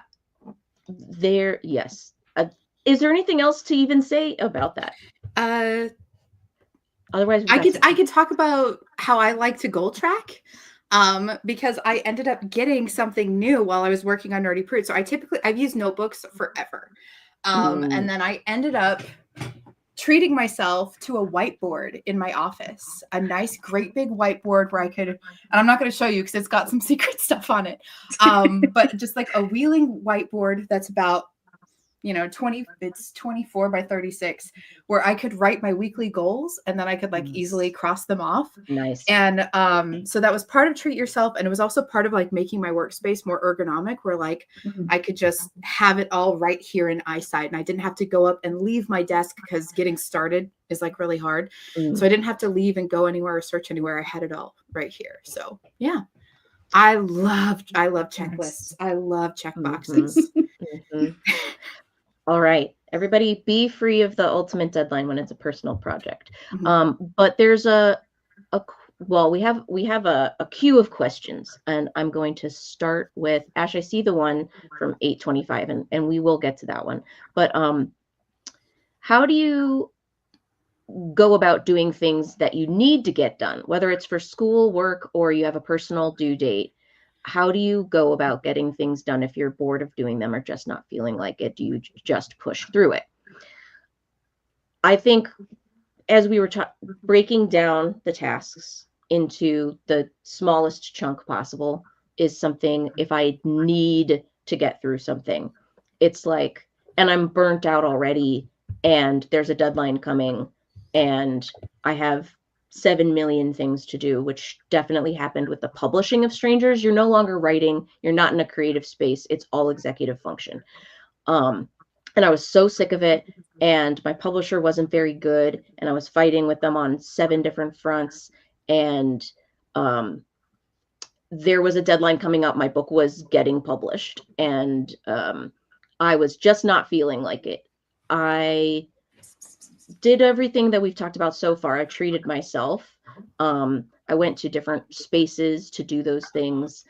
Is there anything else to even say about that? Otherwise, I could talk about how I like to goal track, because I ended up getting something new while I was working on Nerdy Prude. So I've used notebooks forever. And then I ended up treating myself to a whiteboard in my office, a nice, great big whiteboard where I could, and I'm not going to show you because it's got some secret stuff on it. But just like a wheeling whiteboard that's about, 24 by 36, where I could write my weekly goals and then I could like easily cross them off. Nice. And so that was part of Treat Yourself. And it was also part of like making my workspace more ergonomic, where like I could just have it all right here in eyesight. And I didn't have to go up and leave my desk because getting started is like really hard. So I didn't have to leave and go anywhere or search anywhere. I had it all right here. So yeah. I love checklists. I love check boxes. All right, everybody, be free of the ultimate deadline when it's a personal project. But there's we have a queue of questions, and I'm going to start with Ash. I see the one from 8:25, and we will get to that one. But how do you go about doing things that you need to get done, whether it's for school, work, or you have a personal due date? How do you go about getting things done if you're bored of doing them or just not feeling like it? Do you just push through it? I think as we were breaking down the tasks into the smallest chunk possible is something, if I need to get through something, it's like, and I'm burnt out already and there's a deadline coming and I have 7 million things to do, which definitely happened with the publishing of Strangers. You're no longer writing. You're not in a creative space. It's all executive function. And I was so sick of it. And my publisher wasn't very good. And I was fighting with them on 7 different fronts. And there was a deadline coming up. My book was getting published. And I was just not feeling like it. I did everything that we've talked about so far. I treated myself. I went to different spaces to do those things.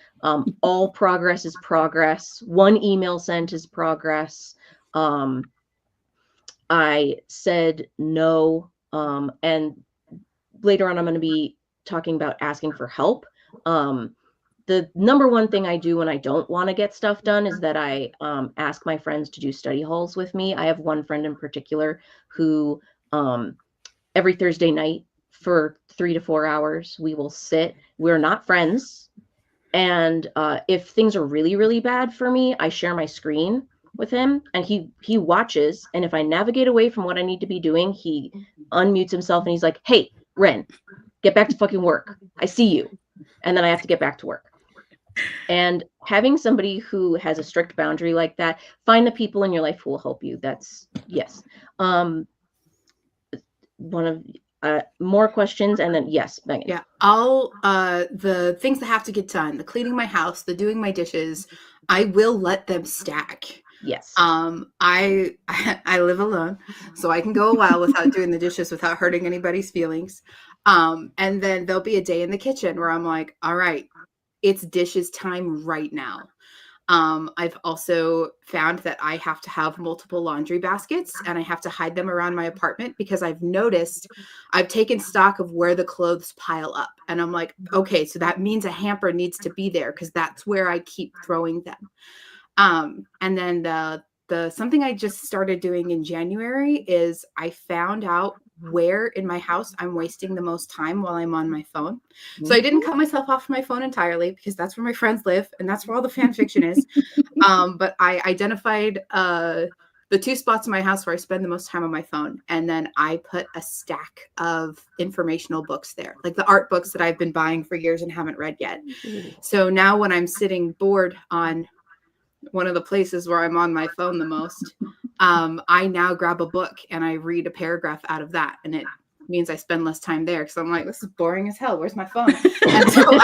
All progress is progress. One email sent is progress. I said no. And later on, I'm going to be talking about asking for help. The number one thing I do when I don't want to get stuff done is that I ask my friends to do study halls with me. I have one friend in particular who every Thursday night for 3 to 4 hours, we will sit. We're not friends. And if things are really, really bad for me, I share my screen with him and he watches. And if I navigate away from what I need to be doing, he unmutes himself and he's like, "Hey, Ren, get back to fucking work. I see you." And then I have to get back to work. And having somebody who has a strict boundary like that, find the people in your life who will help you. That's yes. One of more questions, and then yes, Megan. Yeah, all the things that have to get done, the cleaning my house, the doing my dishes, I will let them stack. Yes. I live alone, so I can go a while without doing the dishes without hurting anybody's feelings. And then there'll be a day in the kitchen where I'm like, all right, it's dishes time right now. I've also found that I have to have multiple laundry baskets and I have to hide them around my apartment because I've noticed I've taken stock of where the clothes pile up. And I'm like, okay, so that means a hamper needs to be there because that's where I keep throwing them. And then the something I just started doing in January is I found out where in my house I'm wasting the most time while I'm on my phone. So I didn't cut myself off my phone entirely because that's where my friends live and that's where all the fan fiction is. But I identified the 2 spots in my house where I spend the most time on my phone. And then I put a stack of informational books there, like the art books that I've been buying for years and haven't read yet. So now when I'm sitting bored on one of the places where I'm on my phone the most, I now grab a book and I read a paragraph out of that. And it means I spend less time there because I'm like, this is boring as hell. Where's my phone? And so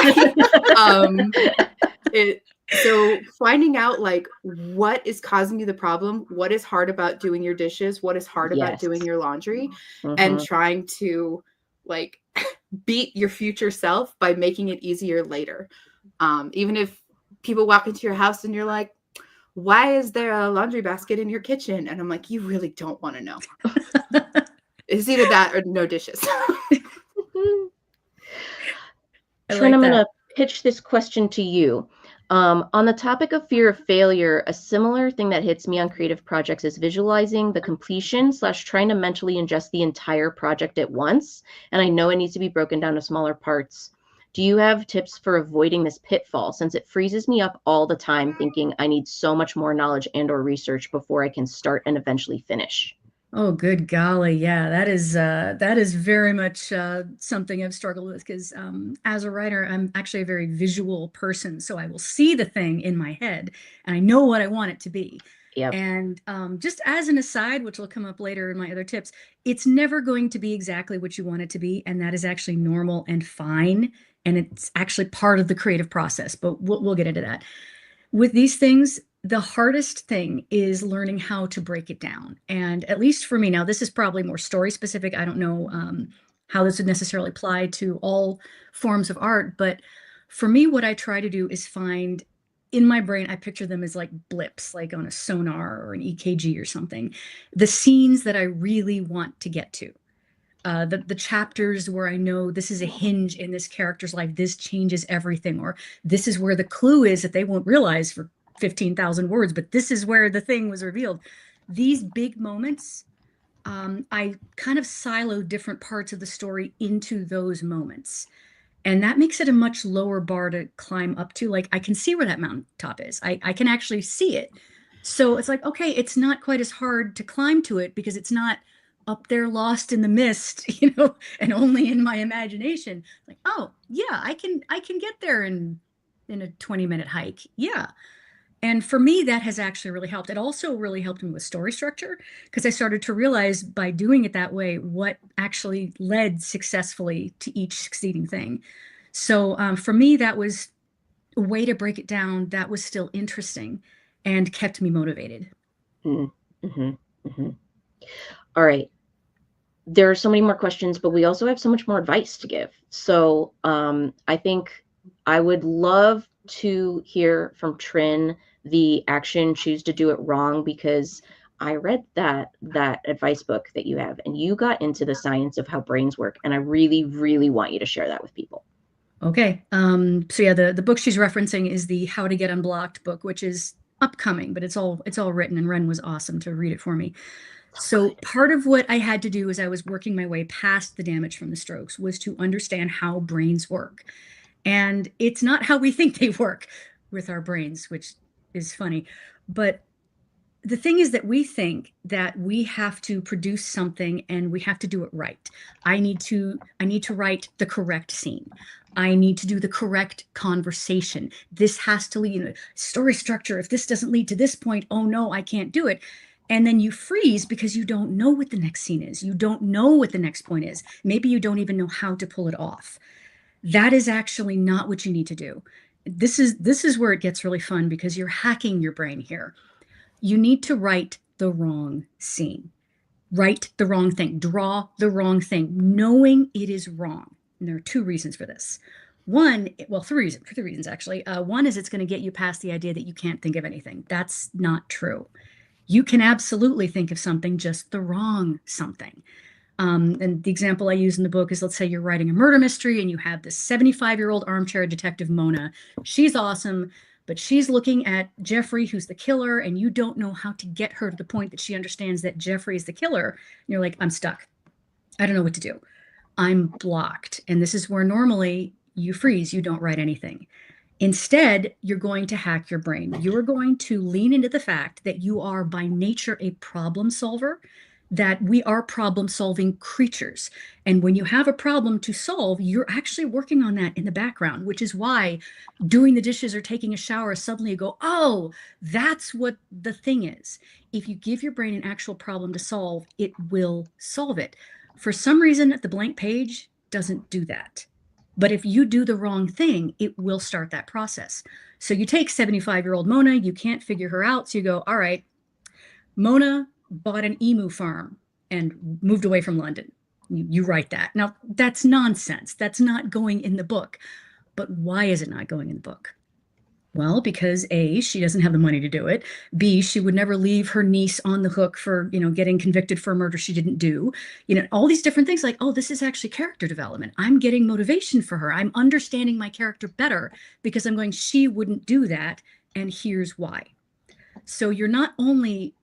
so finding out like what is causing you the problem, what is hard about doing your dishes, what is hard about doing your laundry, and trying to like beat your future self by making it easier later. Even if people walk into your house and you're like, why is there a laundry basket in your kitchen? And I'm like, you really don't want to know. It's either that or no dishes. Trin, I'm going to pitch this question to you. On the topic of fear of failure, a similar thing that hits me on creative projects is visualizing the completion slash trying to mentally ingest the entire project at once. And I know it needs to be broken down to smaller parts. Do you have tips for avoiding this pitfall, since it freezes me up all the time thinking I need so much more knowledge and or research before I can start and eventually finish? Oh, good golly. Yeah, that is very much something I've struggled with because as a writer, I'm actually a very visual person. So I will see the thing in my head and I know what I want it to be. Yep. And just as an aside, which will come up later in my other tips, it's never going to be exactly what you want it to be. And that is actually normal and fine. And it's actually part of the creative process, but we'll get into that. With these things, the hardest thing is learning how to break it down. And at least for me, now this is probably more story specific. I don't know how this would necessarily apply to all forms of art, but for me, what I try to do is find in my brain, I picture them as like blips, like on a sonar or an EKG or something, the scenes that I really want to get to. The chapters where I know this is a hinge in this character's life, this changes everything, or this is where the clue is that they won't realize for 15,000 words, but this is where the thing was revealed. These big moments, I kind of silo different parts of the story into those moments. And that makes it a much lower bar to climb up to. Like I can see where that mountaintop is. I can actually see it. So it's like, okay, it's not quite as hard to climb to it because it's not up there lost in the mist, and only in my imagination. Like, oh yeah, I can get there in a 20-minute hike. Yeah. And for me, that has actually really helped. It also really helped me with story structure because I started to realize by doing it that way what actually led successfully to each succeeding thing. So for me, that was a way to break it down that was still interesting and kept me motivated. Mm-hmm. Mm-hmm. All right. There are so many more questions, but we also have so much more advice to give. So I think I would love to hear from Trin the action choose to do it wrong, because I read that advice book that you have and you got into the science of how brains work, and I really, really want you to share that with people. Okay. So yeah, the book she's referencing is the How to Get Unblocked book, which is upcoming, but it's all written, and Ren was awesome to read it for me. So part of what I had to do as I was working my way past the damage from the strokes was to understand how brains work. And it's not how we think they work with our brains, which is funny. But the thing is that we think that we have to produce something and we have to do it right. I need to write the correct scene. I need to do the correct conversation. This has to lead, story structure. If this doesn't lead to this point, oh no, I can't do it. And then you freeze because you don't know what the next scene is. You don't know what the next point is. Maybe you don't even know how to pull it off. That is actually not what you need to do. This is where it gets really fun because you're hacking your brain here. You need to write the wrong scene. Write the wrong thing. Draw the wrong thing, knowing it is wrong. And there are two reasons for this. One, well, three reasons actually. One is it's going to get you past the idea that you can't think of anything. That's not true. You can absolutely think of something, just the wrong something. And the example I use in the book is, let's say you're writing a murder mystery and you have this 75-year-old armchair detective, Mona. She's awesome, but she's looking at Jeffrey, who's the killer, and you don't know how to get her to the point that she understands that Jeffrey is the killer. And you're like, I'm stuck. I don't know what to do. I'm blocked. And this is where normally you freeze, you don't write anything. Instead, you're going to hack your brain. You are going to lean into the fact that you are by nature a problem solver, that we are problem solving creatures. And when you have a problem to solve, you're actually working on that in the background, which is why doing the dishes or taking a shower, suddenly you go, oh, that's what the thing is. If you give your brain an actual problem to solve, it will solve it. For some reason, the blank page doesn't do that. But if you do the wrong thing, it will start that process. So you take 75-year-old Mona, you can't figure her out. So you go, all right, Mona bought an emu farm and moved away from London. You write that. Now, that's nonsense. That's not going in the book. But why is it not going in the book? Well, because A, she doesn't have the money to do it. B, she would never leave her niece on the hook for, getting convicted for a murder she didn't do. All these different things like, oh, this is actually character development. I'm getting motivation for her. I'm understanding my character better because I'm going, she wouldn't do that. And here's why. So you're not only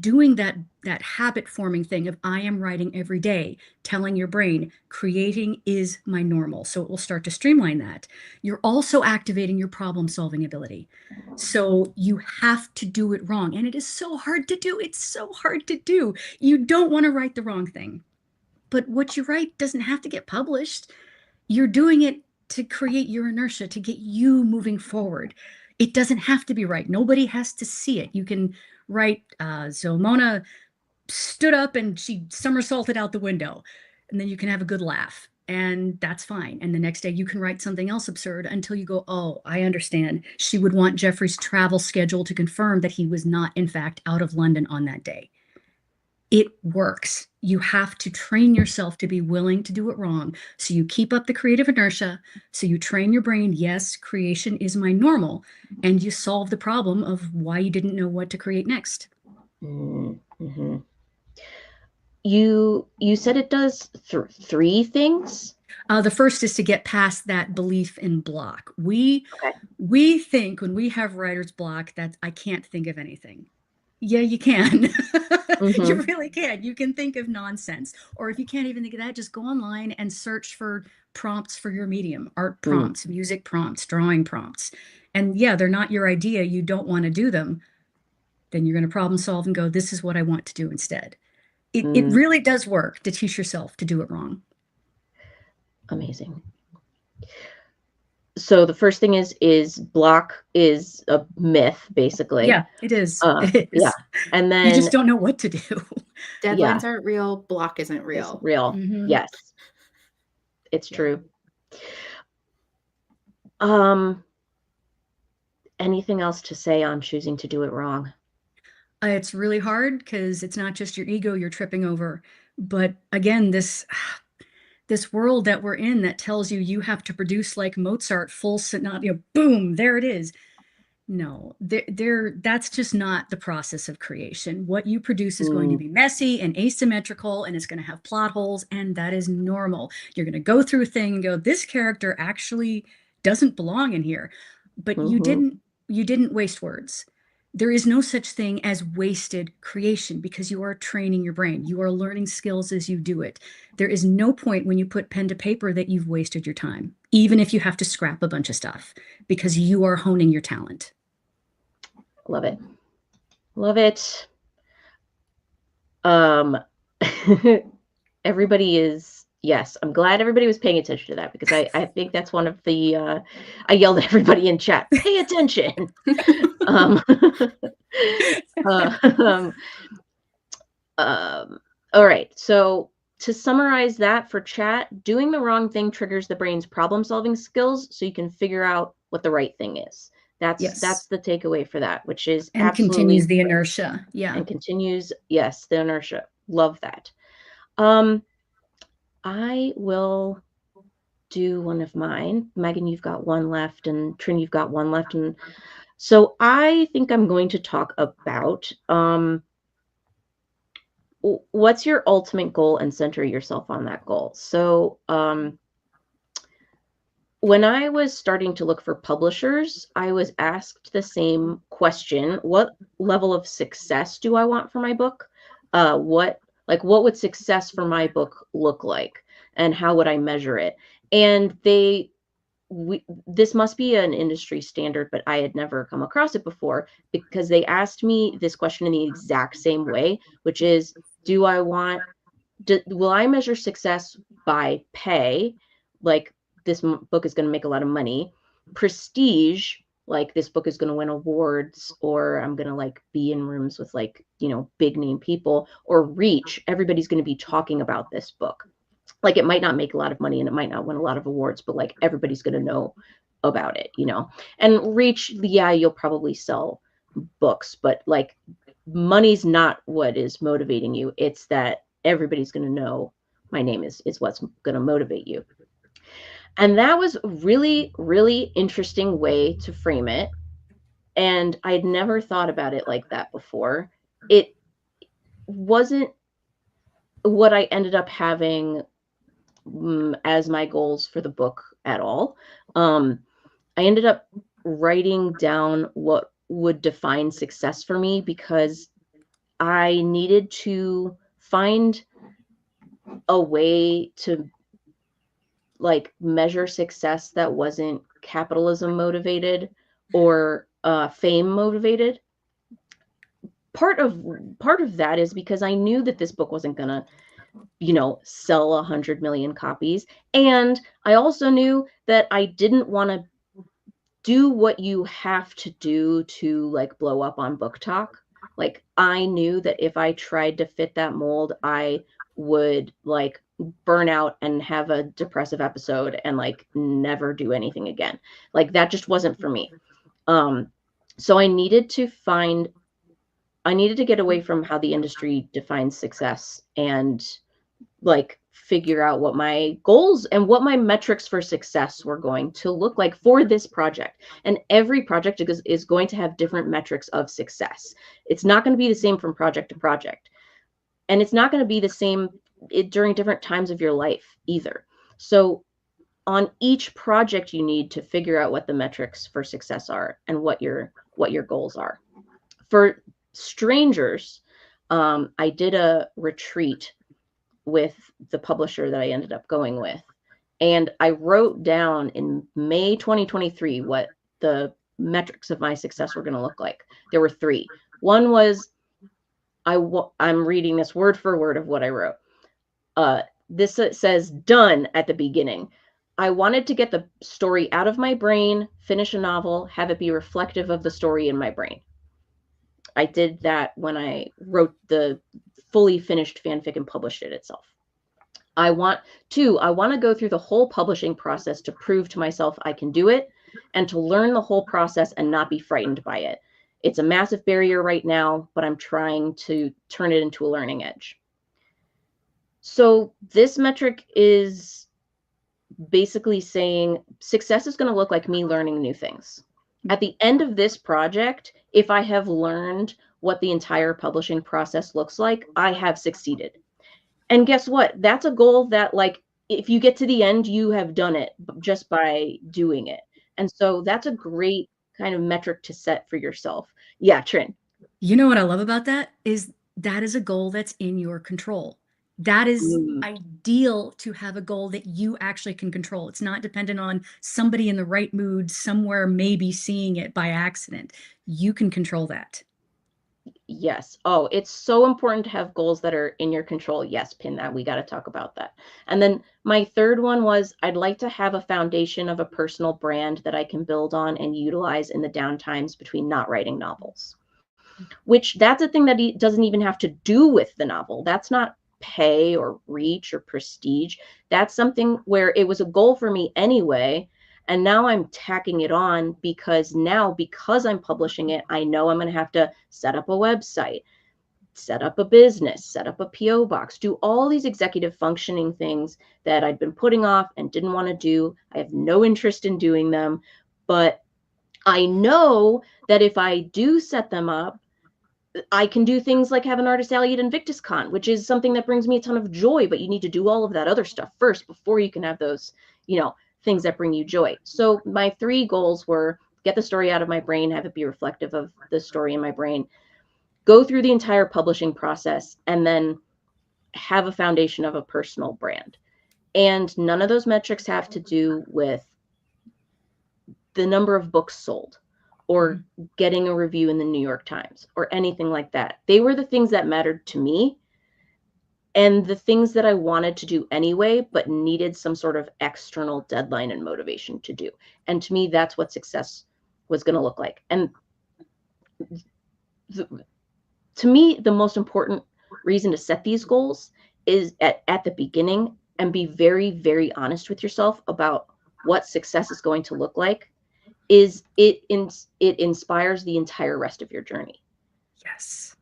doing that habit forming thing of I am writing every day, telling your brain creating is my normal, so it will start to streamline that. You're also activating your problem solving ability, so you have to do it wrong, and it is so hard to do. It's so hard to do. You don't want to write the wrong thing, but what you write doesn't have to get published. You're doing it to create your inertia, to get you moving forward. It doesn't have to be right. Nobody has to see it. You can write, so Mona stood up and she somersaulted out the window, and then you can have a good laugh, and that's fine. And the next day you can write something else absurd until you go, oh, I understand. She would want Jeffrey's travel schedule to confirm that he was not, in fact, out of London on that day. It works. You have to train yourself to be willing to do it wrong. So you keep up the creative inertia. So you train your brain, yes, creation is my normal. And you solve the problem of why you didn't know what to create next. Mm-hmm. You said it does three things? The first is to get past that belief in block. We think when we have writer's block that I can't think of anything. Yeah, you can. You really can. You can think of nonsense. Or if you can't even think of that, just go online and search for prompts for your medium, art prompts, music prompts, drawing prompts. And yeah, they're not your idea. You don't want to do them. Then you're going to problem solve and go, this is what I want to do instead. It really does work to teach yourself to do it wrong. Amazing. So the first thing is block is a myth, basically. Yeah, it is. It is. Yeah. And then you just don't know what to do. Deadlines aren't real. Block isn't real. It's real. Mm-hmm. Yes. It's true. Anything else to say on choosing to do it wrong? It's really hard because it's not just your ego you're tripping over. But again, this world that we're in that tells you have to produce like Mozart, full sonata, boom, there it is. No, that's just not the process of creation. What you produce is going to be messy and asymmetrical, and it's going to have plot holes, and that is normal. You're going to go through a thing and go, this character actually doesn't belong in here. But you didn't waste words. There is no such thing as wasted creation because you are training your brain. You are learning skills as you do it. There is no point when you put pen to paper that you've wasted your time, even if you have to scrap a bunch of stuff, because you are honing your talent. Love it. Love it. Everybody is, yes, I'm glad everybody was paying attention to that because I think that's one of the, I yelled at everybody in chat, pay attention. All right. So to summarize that for chat, doing the wrong thing triggers the brain's problem solving skills so you can figure out what the right thing is. That's the takeaway for that, which is and continues the inertia. Yeah. And continues, yes, the inertia. Love that. I will do one of mine. Megan, you've got one left, and Trin, you've got one left. And so I think I'm going to talk about what's your ultimate goal and center yourself on that goal. So when I was starting to look for publishers, I was asked the same question: what level of success do I want for my book? What would success for my book look like, and how would I measure it? And this must be an industry standard, but I had never come across it before because they asked me this question in the exact same way, which is, will I measure success by pay? Like, this book is going to make a lot of money. Prestige, like this book is going to win awards, or I'm going to be in rooms with big name people. Or reach, everybody's going to be talking about this book. It might not make a lot of money and it might not win a lot of awards, but everybody's going to know about it, And reach, yeah, you'll probably sell books, but money's not what is motivating you. It's that everybody's going to know my name is what's going to motivate you. And that was a really, really interesting way to frame it. And I'd never thought about it like that before. It wasn't what I ended up having as my goals for the book at all. I ended up writing down what would define success for me because I needed to find a way to like measure success that wasn't capitalism motivated or fame motivated. Part of that is because I knew that this book wasn't gonna, sell 100 million copies, and I also knew that I didn't want to do what you have to do to like blow up on Book Talk. Like I knew that if I tried to fit that mold, I would like burn out and have a depressive episode and like never do anything again. Like that just wasn't for me. So I needed to get away from how the industry defines success and like figure out what my goals and what my metrics for success were going to look like for this project. And every project is going to have different metrics of success. It's not going to be the same from project to project. And it's not going to be the same during different times of your life either. So on each project, you need to figure out what the metrics for success are and what your goals are. For strangers, I did a retreat with the publisher that I ended up going with. And I wrote down in May 2023 what the metrics of my success were going to look like. There were three. One was I'm reading this word for word of what I wrote. This says done at the beginning. I wanted to get the story out of my brain, finish a novel, have it be reflective of the story in my brain. I did that when I wrote the fully finished fanfic and published it itself. I want to go through the whole publishing process to prove to myself I can do it and to learn the whole process and not be frightened by it. It's a massive barrier right now, but I'm trying to turn it into a learning edge. So this metric is basically saying success is going to look like me learning new things. At the end of this project, if I have learned what the entire publishing process looks like, I have succeeded. And guess what? That's a goal that, like, if you get to the end, you have done it just by doing it. And so that's a great kind of metric to set for yourself. Yeah, Trin. You know what I love about that is a goal that's in your control. That is ideal to have a goal that you actually can control. It's not dependent on somebody in the right mood somewhere, maybe seeing it by accident. You can control that. Yes. Oh, it's so important to have goals that are in your control. Yes, pin that. We got to talk about that. And then my third one was I'd like to have a foundation of a personal brand that I can build on and utilize in the downtimes between not writing novels. Which that's a thing that he doesn't even have to do with the novel. That's not pay or reach or prestige. That's something where it was a goal for me anyway. And now I'm tacking it on because I'm publishing it, I know I'm going to have to set up a website, set up a business, set up a PO box, do all these executive functioning things that I'd been putting off and didn't want to do. I have no interest in doing them, but I know that if I do set them up, I can do things like have an artist alley at InvictusCon, which is something that brings me a ton of joy, but you need to do all of that other stuff first before you can have those, things that bring you joy. So my three goals were get the story out of my brain, have it be reflective of the story in my brain, go through the entire publishing process, and then have a foundation of a personal brand. And none of those metrics have to do with the number of books sold or getting a review in the New York Times or anything like that. They were the things that mattered to me and the things that I wanted to do anyway, but needed some sort of external deadline and motivation to do. And to me, that's what success was going to look like. And to me, the most important reason to set these goals is at the beginning and be very, very honest with yourself about what success is going to look like. Is it inspires the entire rest of your journey. Yes.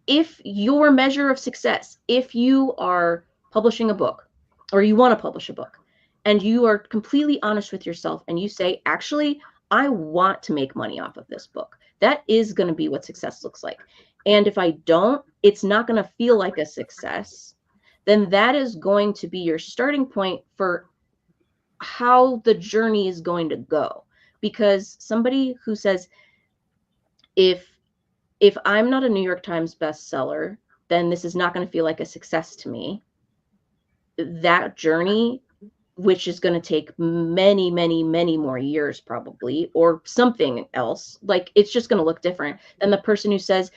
If your measure of success, if you are publishing a book or you want to publish a book and you are completely honest with yourself and you say, actually, I want to make money off of this book. That is going to be what success looks like. And if I don't, it's not going to feel like a success. Then that is going to be your starting point for how the journey is going to go. Because somebody who says, if I'm not a New York Times bestseller, then this is not going to feel like a success to me. That journey, which is going to take many, many, many more years probably, or something else, like it's just going to look different than the person who says,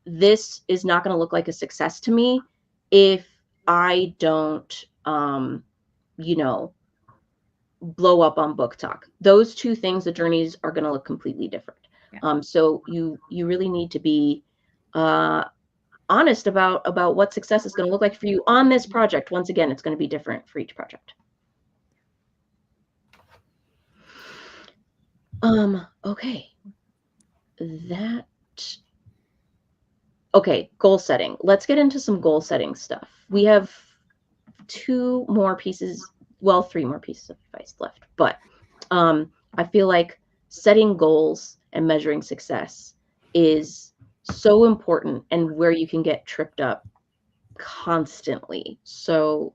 this is not going to look like a success to me if I don't, you know, blow up on Book Talk. Those two things, the journeys are going to look completely different. Yeah. So you really need to be honest about what success is going to look like for you on this project. Once again, it's going to be different for each project. Okay. Okay, goal setting. Let's get into some goal setting stuff. We have 3 more pieces of advice left, but I feel like setting goals and measuring success is so important and where you can get tripped up constantly. So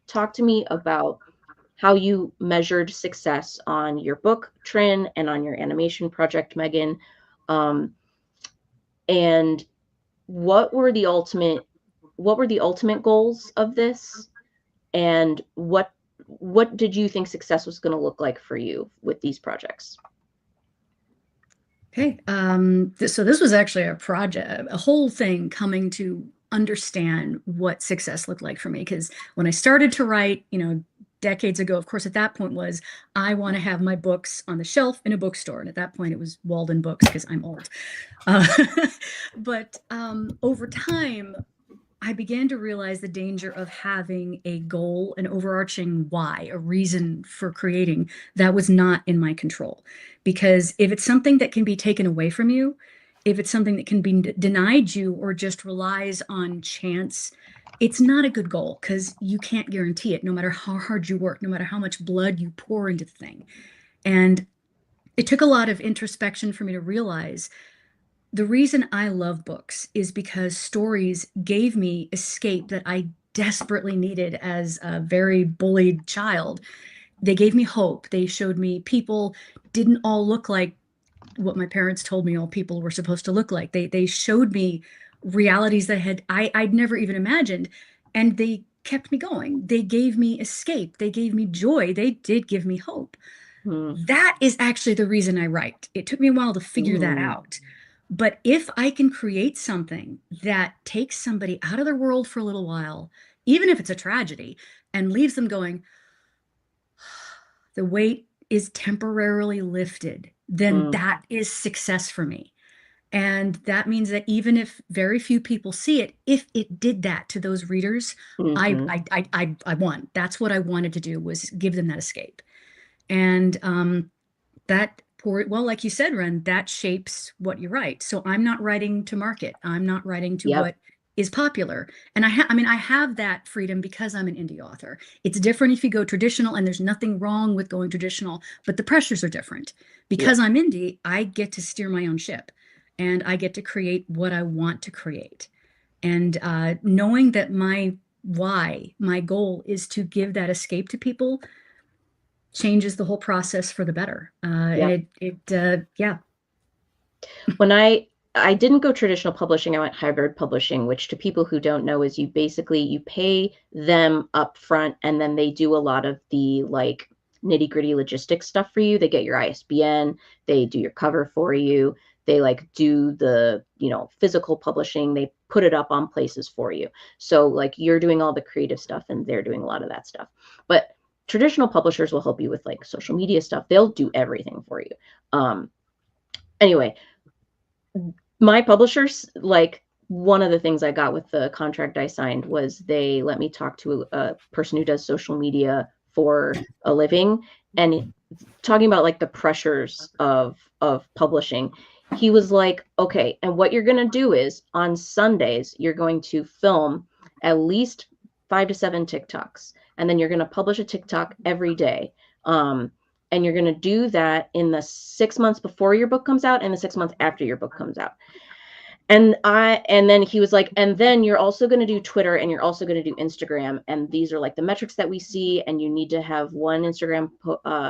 talk to me about how you measured success on your book, Trin, and on your animation project, Megan. And what were the ultimate goals of this? And what did you think success was going to look like for you with these projects? Okay. So this was actually a whole thing coming to understand what success looked like for me. Because when I started to write, decades ago, of course, at that point was, I want to have my books on the shelf in a bookstore. And at that point it was Walden Books because I'm old. But over time, I began to realize the danger of having a goal, an overarching why, a reason for creating that was not in my control. Because if it's something that can be taken away from you, if it's something that can be denied you or just relies on chance, it's not a good goal because you can't guarantee it no matter how hard you work, no matter how much blood you pour into the thing. And it took a lot of introspection for me to realize the reason I love books is because stories gave me escape that I desperately needed as a very bullied child. They gave me hope. They showed me people didn't all look like what my parents told me all people were supposed to look like. They showed me realities that I'd never even imagined, and they kept me going. They gave me escape. They gave me joy. They did give me hope. That is actually the reason I write. It took me a while to figure that out. But if I can create something that takes somebody out of their world for a little while, even if it's a tragedy, and leaves them going, the weight is temporarily lifted, then that is success for me. And that means that even if very few people see it, if it did that to those readers, I won. That's what I wanted to do, was give them that escape. And well, like you said, Ren, that shapes what you write. So I'm not writing to market. I'm not writing to what is popular. And I have that freedom because I'm an indie author. It's different if you go traditional, and there's nothing wrong with going traditional, but the pressures are different. Because I'm indie, I get to steer my own ship, and I get to create what I want to create. And knowing that my goal is to give that escape to people changes the whole process for the better. When I didn't go traditional publishing, I went hybrid publishing, which to people who don't know is you pay them up front, and then they do a lot of the like nitty-gritty logistics stuff for you. They get your ISBN, they do your cover for you, they like do the, physical publishing, they put it up on places for you. So like you're doing all the creative stuff and they're doing a lot of that stuff. But traditional publishers will help you with like social media stuff. They'll do everything for you. Anyway, my publishers, like one of the things I got with the contract I signed was they let me talk to a person who does social media for a living, and talking about like the pressures of publishing. He was like, okay, and what you're going to do is on Sundays, you're going to film at least 5 to 7 TikToks. And then you're going to publish a TikTok every day. and you're going to do that in the 6 months before your book comes out and the 6 months after your book comes out. And then he was like, and then you're also going to do Twitter, and you're also going to do Instagram. And these are like the metrics that we see. And you need to have one Instagram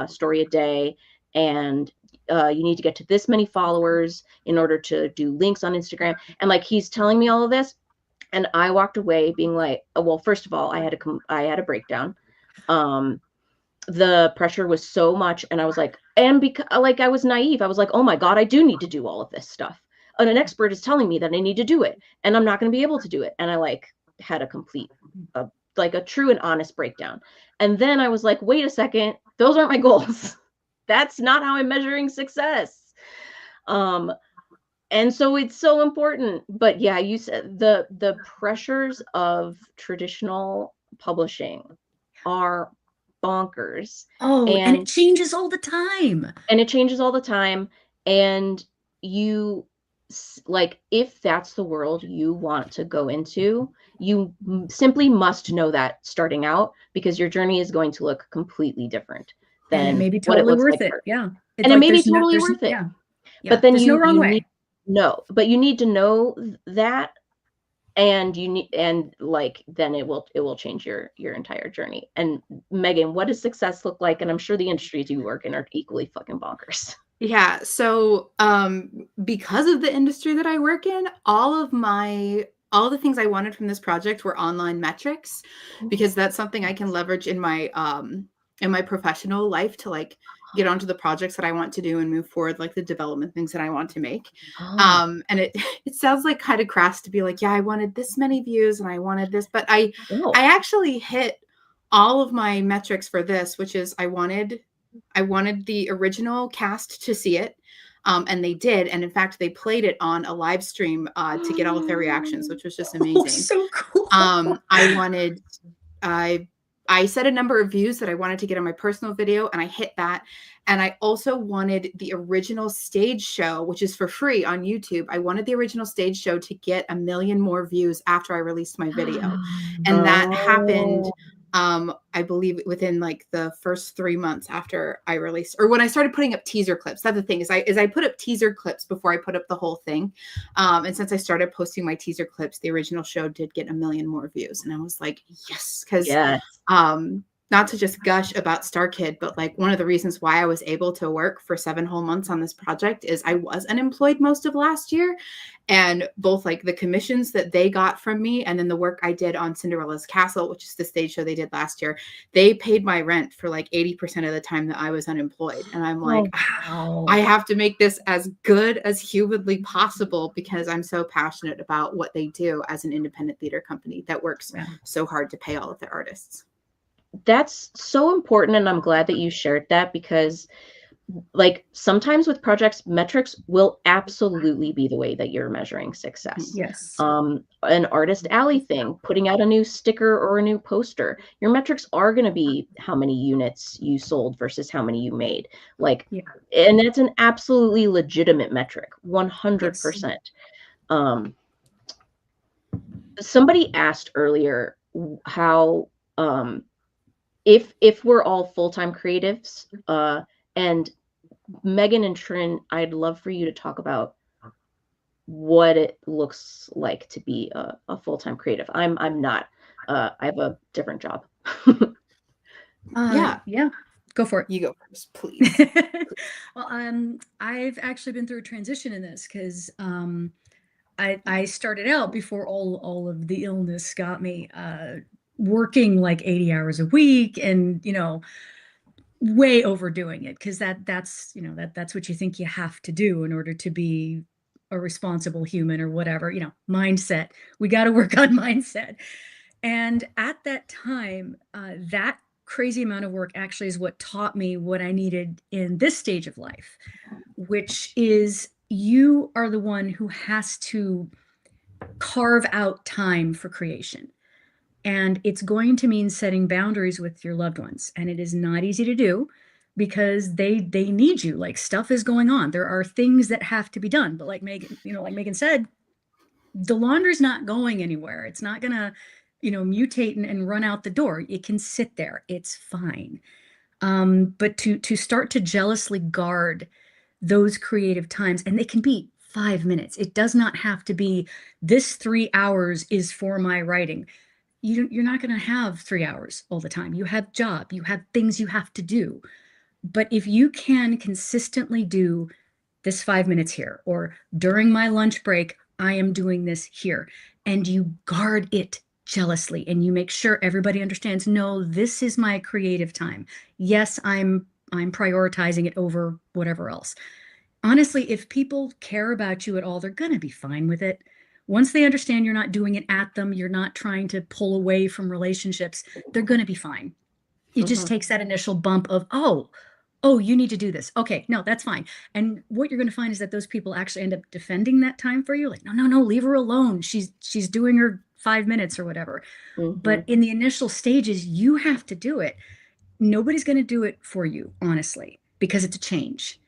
story a day. And you need to get to this many followers in order to do links on Instagram. And like, he's telling me all of this. And I walked away being like, oh, well, first of all, I had a breakdown. The pressure was so much. And I was like, and because like, I was naive. I was like, oh my God, I do need to do all of this stuff. And an expert is telling me that I need to do it, and I'm not going to be able to do it. And I like had a complete, like a true and honest breakdown. And then I was like, wait a second, those aren't my goals. That's not how I'm measuring success. And so it's so important. But yeah, you said the pressures of traditional publishing are bonkers. Oh, and it changes all the time. And it changes all the time. And you, like, if that's the world you want to go into, you simply must know that starting out, because your journey is going to look completely different than and it may be what it totally looks worth like it. first. Yeah. And it may be totally worth it. Yeah. But then there's no wrong way. you need to know that, and you need, and like, then it will change your entire journey. And Megan, what does success look like? And I'm sure the industries you work in are equally fucking bonkers. Yeah. So because of the industry that I work in, all the things I wanted from this project were online metrics, because that's something I can leverage in my professional life to like get onto the projects that I want to do and move forward, like the development things that I want to make. And it sounds like kind of crass to be like, yeah, I wanted this many views and I wanted this, but I actually hit all of my metrics for this, which is I wanted the original cast to see it. And they did. And in fact, they played it on a live stream to get all of their reactions, which was just amazing. Oh, so cool. I set a number of views that I wanted to get on my personal video, and I hit that. And I also wanted the original stage show, which is for free on YouTube. I wanted the original stage show to get 1 million more views after I released my video. And that happened, I believe, within like the first 3 months after I released, or when I started putting up teaser clips. That's the thing, is I put up teaser clips before I put up the whole thing. And since I started posting my teaser clips, the original show did get 1 million more views. And I was like, yes, because not to just gush about Star Kid, but like one of the reasons why I was able to work for 7 whole months on this project is I was unemployed most of last year. And both like the commissions that they got from me and then the work I did on Cinderella's Castle, which is the stage show they did last year, they paid my rent for like 80% of the time that I was unemployed. And I'm like, I have to make this as good as humanly possible, because I'm so passionate about what they do as an independent theater company that works so hard to pay all of their artists. That's so important, and I'm glad that you shared that, because like sometimes with projects, metrics will absolutely be the way that you're measuring success. Yes. An Artist Alley thing, putting out a new sticker or a new poster, your metrics are going to be how many units you sold versus how many you made. Like, and it's an absolutely legitimate metric, 100%. Somebody asked earlier how if we're all full-time creatives, and Megan and Trin, I'd love for you to talk about what it looks like to be a full-time creative. I'm not. I have a different job. Yeah. Go for it. You go first, please. Well, I've actually been through a transition in this, because I started out before all of the illness got me, working like 80 hours a week, and way overdoing it, because that's what you think you have to do in order to be a responsible human or whatever, mindset. We got to work on mindset. And at that time, that crazy amount of work actually is what taught me what I needed in this stage of life, which is you are the one who has to carve out time for creation. And it's going to mean setting boundaries with your loved ones. And it is not easy to do, because they need you. Like, stuff is going on. There are things that have to be done. But like Megan said, the laundry's not going anywhere. It's not going to, mutate and run out the door. It can sit there. It's fine. But to start to jealously guard those creative times, and they can be 5 minutes. It does not have to be this 3 hours is for my writing. You're not going to have 3 hours all the time. You have job, you have things you have to do. But if you can consistently do this 5 minutes here, or during my lunch break, I am doing this here, and you guard it jealously and you make sure everybody understands, no, this is my creative time. Yes, I'm prioritizing it over whatever else. Honestly, if people care about you at all, they're going to be fine with it. Once they understand you're not doing it at them, you're not trying to pull away from relationships, they're going to be fine. It just takes that initial bump of, oh, you need to do this. Okay, no, that's fine. And what you're going to find is that those people actually end up defending that time for you. Like, no, leave her alone. She's doing her 5 minutes or whatever. But in the initial stages, you have to do it. Nobody's going to do it for you, honestly, because it's a change.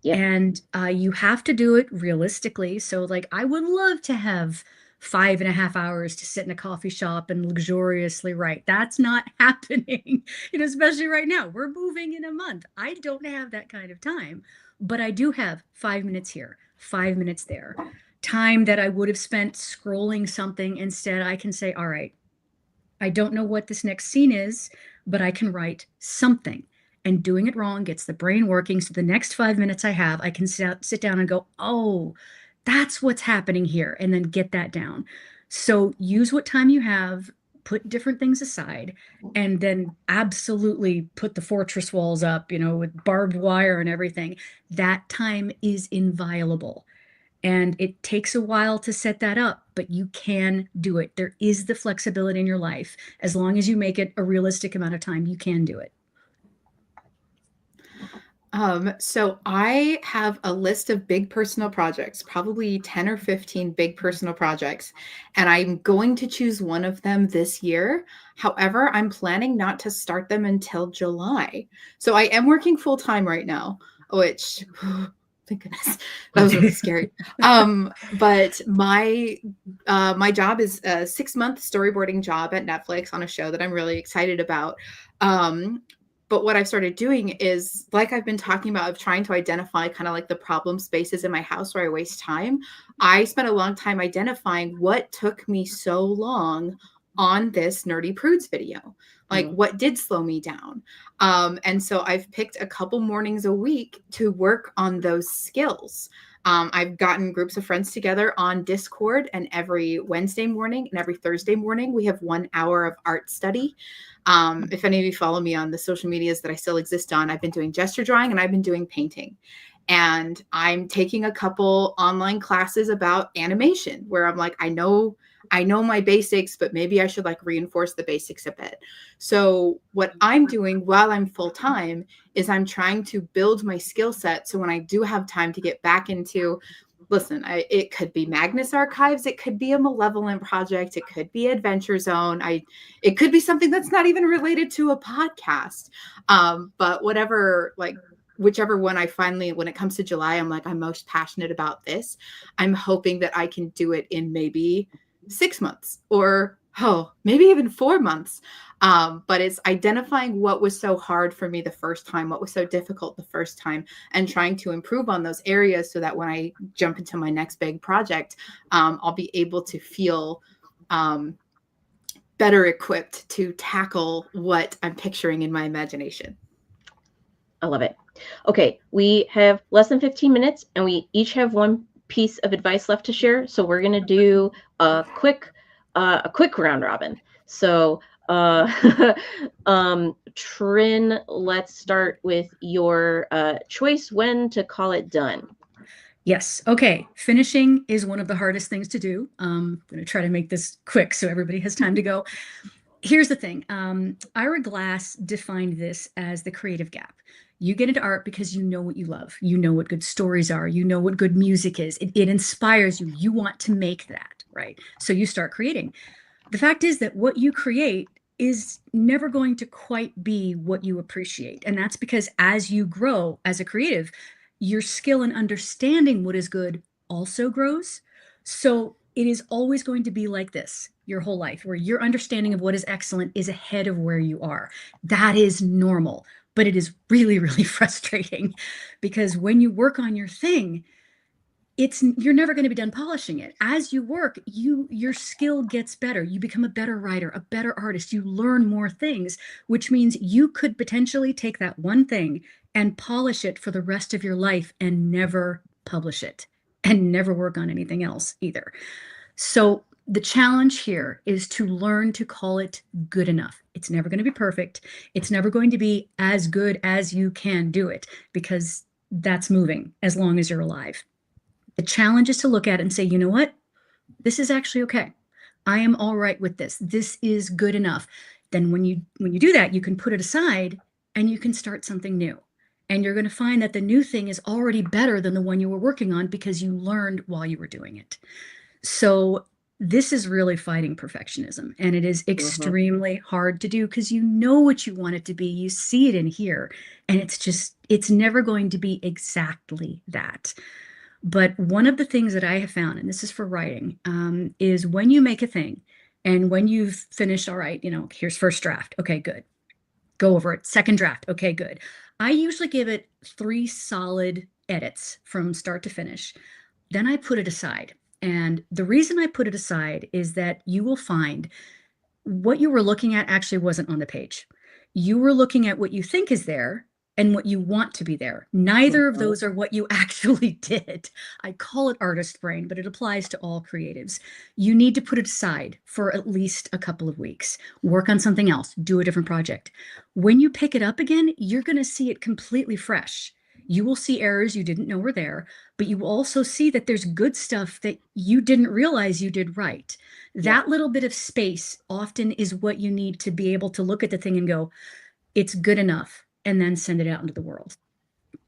Yeah. And you have to do it realistically. So, like, I would love to have 5.5 hours to sit in a coffee shop and luxuriously write. That's not happening, especially right now. We're moving in a month. I don't have that kind of time, but I do have 5 minutes here, 5 minutes there. Time that I would have spent scrolling something. Instead, I can say, all right, I don't know what this next scene is, but I can write something. And doing it wrong gets the brain working. So the next 5 minutes I have, I can sit down and go, oh, that's what's happening here, and then get that down. So use what time you have, put different things aside, and then absolutely put the fortress walls up, with barbed wire and everything. That time is inviolable. And it takes a while to set that up, but you can do it. There is the flexibility in your life. As long as you make it a realistic amount of time, you can do it. So I have a list of big personal projects, probably 10 or 15 big personal projects, and I'm going to choose one of them this year. However, I'm planning not to start them until July. So I am working full time right now, which, thank goodness, that was really scary. But my job is a 6-month storyboarding job at Netflix on a show that I'm really excited about. But what I've started doing is, like I've been talking about, of trying to identify kind of like the problem spaces in my house where I waste time. I spent a long time identifying what took me so long on this Nerdy Prudes video. Like, what did slow me down? And so I've picked a couple mornings a week to work on those skills. I've gotten groups of friends together on Discord, and every Wednesday morning and every Thursday morning, we have 1 hour of art study. If any of you follow me on the social medias that I still exist on, I've been doing gesture drawing and I've been doing painting. And I'm taking a couple online classes about animation where I'm like, I know my basics, but maybe I should like reinforce the basics a bit. So what I'm doing while I'm full time is I'm trying to build my skill set. So when I do have time to get back into, listen, it could be Magnus Archives, it could be a Malevolent project, it could be Adventure Zone, it could be something that's not even related to a podcast. But whatever, like, whichever one I finally, when it comes to July, I'm like, I'm most passionate about this. I'm hoping that I can do it in maybe 6 months or maybe even 4 months. But it's identifying what was so hard for me the first time, what was so difficult the first time, and trying to improve on those areas so that when I jump into my next big project, I'll be able to feel better equipped to tackle what I'm picturing in my imagination. I love it. Okay, we have less than 15 minutes and we each have one piece of advice left to share. So we're going to do a quick round robin. So Trin, let's start with your choice when to call it done. Yes. Okay. Finishing is one of the hardest things to do. I'm going to try to make this quick so everybody has time to go. Here's the thing. Ira Glass defined this as the creative gap. You get into art because you know what you love. You know what good stories are. You know what good music is. It inspires you. You want to make that, right? So you start creating. The fact is that what you create is never going to quite be what you appreciate. And that's because as you grow as a creative, your skill in understanding what is good also grows. So it is always going to be like this your whole life, where your understanding of what is excellent is ahead of where you are. That is normal. but it is really, really frustrating because when you work on your thing, you're never going to be done polishing it. As you work, your skill gets better. You become a better writer, a better artist. You learn more things, which means you could potentially take that one thing and polish it for the rest of your life and never publish it and never work on anything else either. So the challenge here is to learn to call it good enough. It's never going to be perfect. It's never going to be as good as you can do it, because that's moving as long as you're alive. The challenge is to look at it and say, you know what? This is actually okay. I am all right with this. This is good enough. Then when you do that, you can put it aside and you can start something new. And you're going to find that the new thing is already better than the one you were working on because you learned while you were doing it. So this is really fighting perfectionism, and it is extremely hard to do because you know what you want it to be. You see it in here, and it's never going to be exactly that. But one of the things that I have found, and this is for writing, is when you make a thing and when you've finished, all right, here's first draft. Okay, good. Go over it. Second draft. Okay, good. I usually give it 3 solid edits from start to finish. Then I put it aside. And the reason I put it aside is that you will find what you were looking at actually wasn't on the page. You were looking at what you think is there and what you want to be there. Neither of those are what you actually did. I call it artist brain, but it applies to all creatives. You need to put it aside for at least a couple of weeks. Work on something else, do a different project. When you pick it up again, you're going to see it completely fresh. You will see errors you didn't know were there, but you will also see that there's good stuff that you didn't realize you did right. That little bit of space often is what you need to be able to look at the thing and go, it's good enough, and then send it out into the world.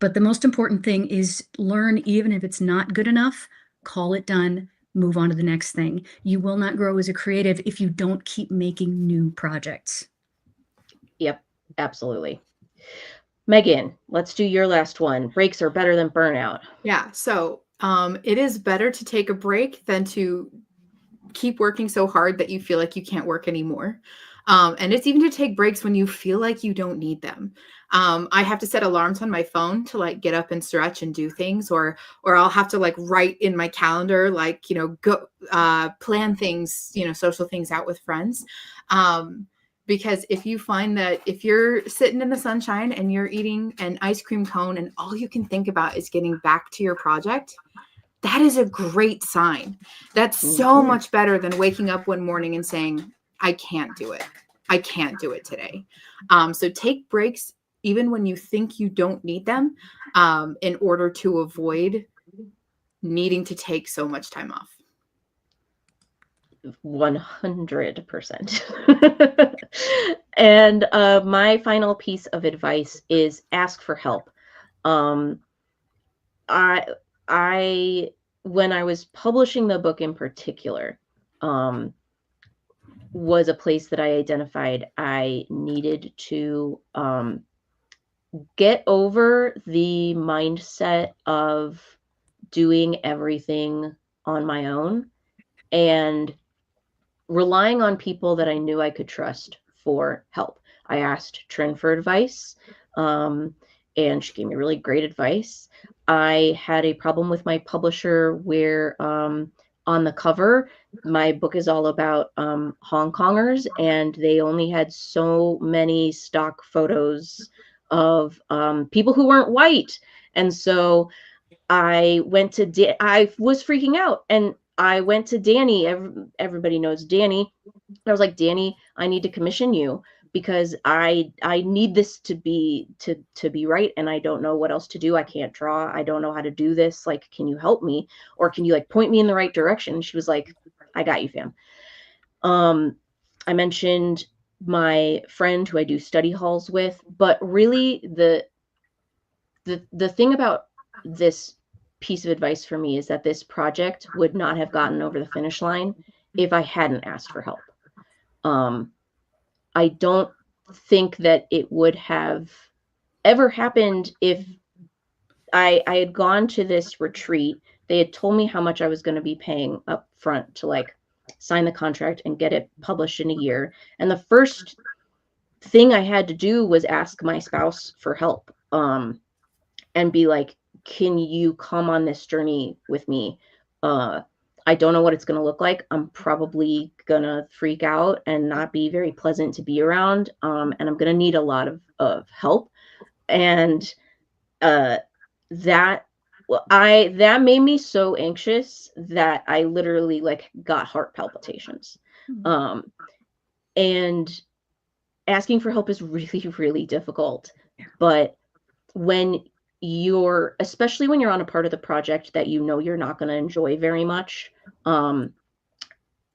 But the most important thing is learn, even if it's not good enough, call it done, move on to the next thing. You will not grow as a creative if you don't keep making new projects. Yep, absolutely. Megan, let's do your last one. Breaks are better than burnout. Yeah. So it is better to take a break than to keep working so hard that you feel like you can't work anymore. And it's even to take breaks when you feel like you don't need them. I have to set alarms on my phone to like get up and stretch and do things, or I'll have to like write in my calendar, like, go plan things, social things out with friends. Because if you find that if you're sitting in the sunshine and you're eating an ice cream cone and all you can think about is getting back to your project, that is a great sign. That's so much better than waking up one morning and saying, I can't do it. I can't do it today. So take breaks even when you think you don't need them, in order to avoid needing to take so much time off. 100%. And my final piece of advice is ask for help. I when I was publishing the book in particular, was a place that I identified I needed to get over the mindset of doing everything on my own and relying on people that I knew I could trust for help. I asked Trin for advice, and she gave me really great advice. I had a problem with my publisher where on the cover, my book is all about Hong Kongers, and they only had so many stock photos of people who weren't white. And so I was freaking out, and I went to Danny. Everybody knows Danny. I was like, Danny, I need to commission you because I need this to be right, and I don't know what else to do. I can't draw. I don't know how to do this. Like, can you help me, or can you like point me in the right direction? And she was like, I got you, fam. I mentioned my friend who I do study halls with, but really the thing about this piece of advice for me is that this project would not have gotten over the finish line if I hadn't asked for help. I don't think that it would have ever happened if I had gone to this retreat. They had told me how much I was going to be paying up front to like sign the contract and get it published in a year. And the thing I had to do was ask my spouse for help, and be like, can you come on this journey with me? I don't know what it's going to look like. I'm probably going to freak out and not be very pleasant to be around. And I'm going to need a lot of help. And that that made me so anxious that I literally like got heart palpitations. And asking for help is really, really difficult. But when especially when you're on a part of the project that you know you're not going to enjoy very much,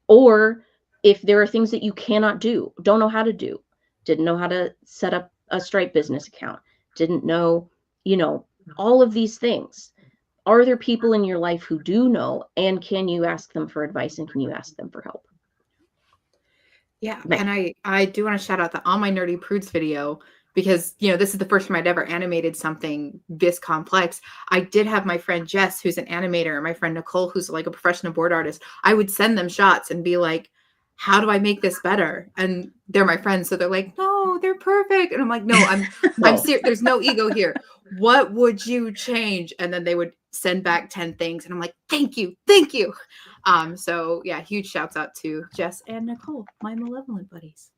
or if there are things that you cannot do, don't know how to do, didn't know how to set up a Stripe business account, didn't know, all of these things. Are there people in your life who do know, and can you ask them for advice, and can you ask them for help? Yeah. And I do want to shout out the On My Nerdy Prudes video, because, this is the first time I'd ever animated something this complex. I did have my friend Jess, who's an animator, and my friend Nicole, who's like a professional board artist. I would send them shots and be like, how do I make this better? And they're my friends. So they're like, no, they're perfect. And I'm like, no, I'm serious. There's no ego here. What would you change? And then they would send back 10 things. And I'm like, thank you. Thank you. So yeah, huge shouts out to Jess and Nicole, my malevolent buddies.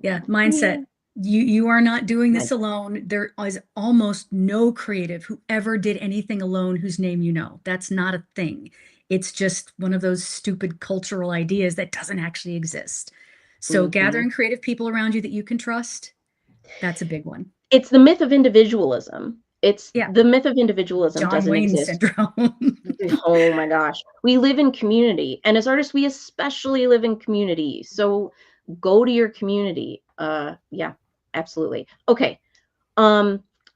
Yeah. Mindset. You are not doing this alone. There is almost no creative who ever did anything alone whose name you know. That's not a thing. It's just one of those stupid cultural ideas that doesn't actually exist. So gathering creative people around you that you can trust, that's a big one. It's the myth of individualism. The myth of individualism John doesn't Wayne exist. syndrome. Oh my gosh. We live in community. And as artists, we especially live in community. So go to your community. Yeah, absolutely. Okay.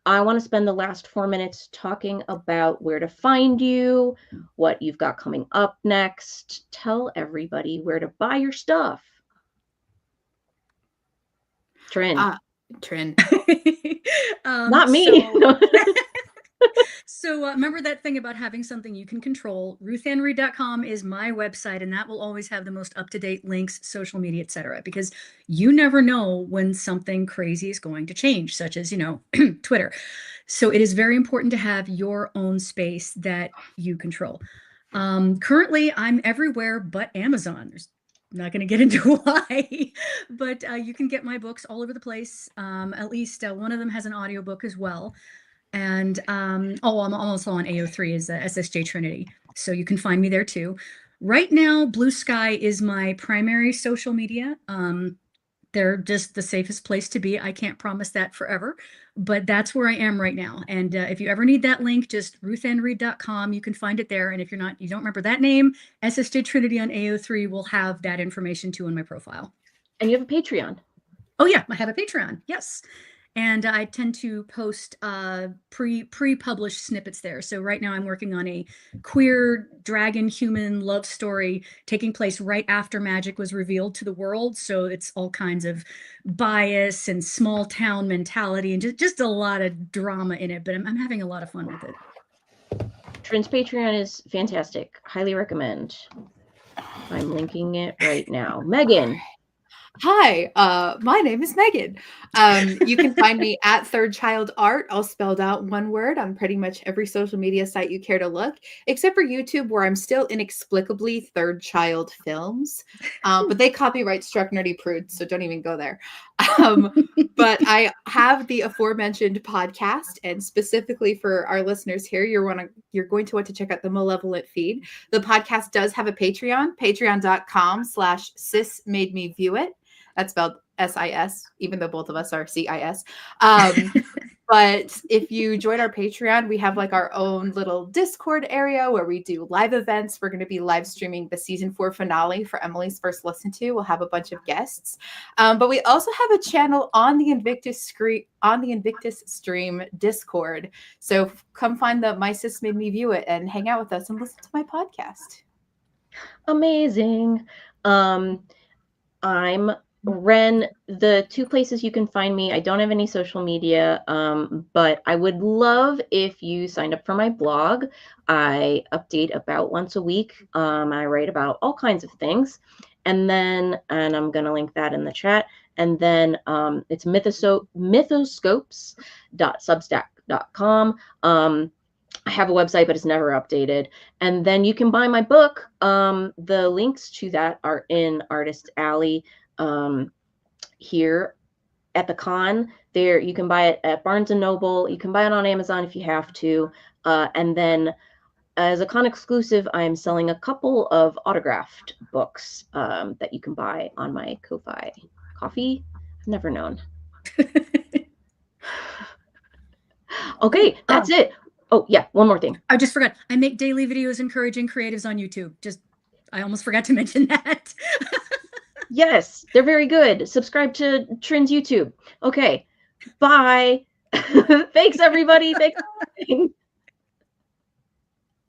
I want to spend the last 4 minutes talking about where to find you, what you've got coming up next. Tell everybody where to buy your stuff. Trin. Trin. Not me. So remember that thing about having something you can control. RuthanneReid.com is my website, and that will always have the most up-to-date links, social media, etc. Because you never know when something crazy is going to change, such as, Twitter. So it is very important to have your own space that you control. Currently, I'm everywhere but Amazon. I'm not going to get into why, but you can get my books all over the place. At least one of them has an audiobook as well. And I'm also on AO3 as SSJ Trinity. So you can find me there too. Right now, Blue Sky is my primary social media. They're just the safest place to be. I can't promise that forever, but that's where I am right now. And if you ever need that link, just RuthanneReid.com. You can find it there. And if you don't remember that name, SSJ Trinity on AO3 will have that information too in my profile. And you have a Patreon. Oh yeah, I have a Patreon. Yes. And I tend to post pre-published snippets there. So right now I'm working on a queer dragon human love story taking place right after magic was revealed to the world. So it's all kinds of bias and small town mentality and just a lot of drama in it. But I'm having a lot of fun with it. Trin's Patreon is fantastic. Highly recommend. I'm linking it right now. Megan. Hi, my name is Megan. You can find me at Third Child Art, all spelled out one word, on pretty much every social media site you care to look, except for YouTube, where I'm still inexplicably Third Child Films. But they copyright struck Nerdy Prude, so don't even go there. But I have the aforementioned podcast, and specifically for our listeners here, you're going to want to check out the Malevolent feed. The podcast does have a Patreon, patreon.com/sis made me view it. That's spelled SIS, even though both of us are CIS. But if you join our Patreon, we have like our own little Discord area where we do live events. We're going to be live streaming the season 4 finale for Emily's First Listen To. We'll have a bunch of guests. But we also have a channel on the Invictus Stream Discord. So come find the My Sis Made Me View It and hang out with us and listen to my podcast. Amazing. I'm Ren. The two places you can find me, I don't have any social media, but I would love if you signed up for my blog. I update about once a week. I write about all kinds of things. And I'm going to link that in the chat. And then it's mythoscopes.substack.com. I have a website, but it's never updated. And then you can buy my book. The links to that are in Artist Alley here at the con. There, you can buy it at Barnes and Noble. You can buy it on Amazon if you have to. And then as a con exclusive, I'm selling a couple of autographed books that you can buy on my Ko-Fi. Coffee? I've never known. Okay, that's it. Oh, yeah, one more thing. I just forgot. I make daily videos encouraging creatives on YouTube. I almost forgot to mention that. Yes, they're very good. Subscribe to Trin's YouTube. Okay, bye. Thanks, everybody. Thanks for watching.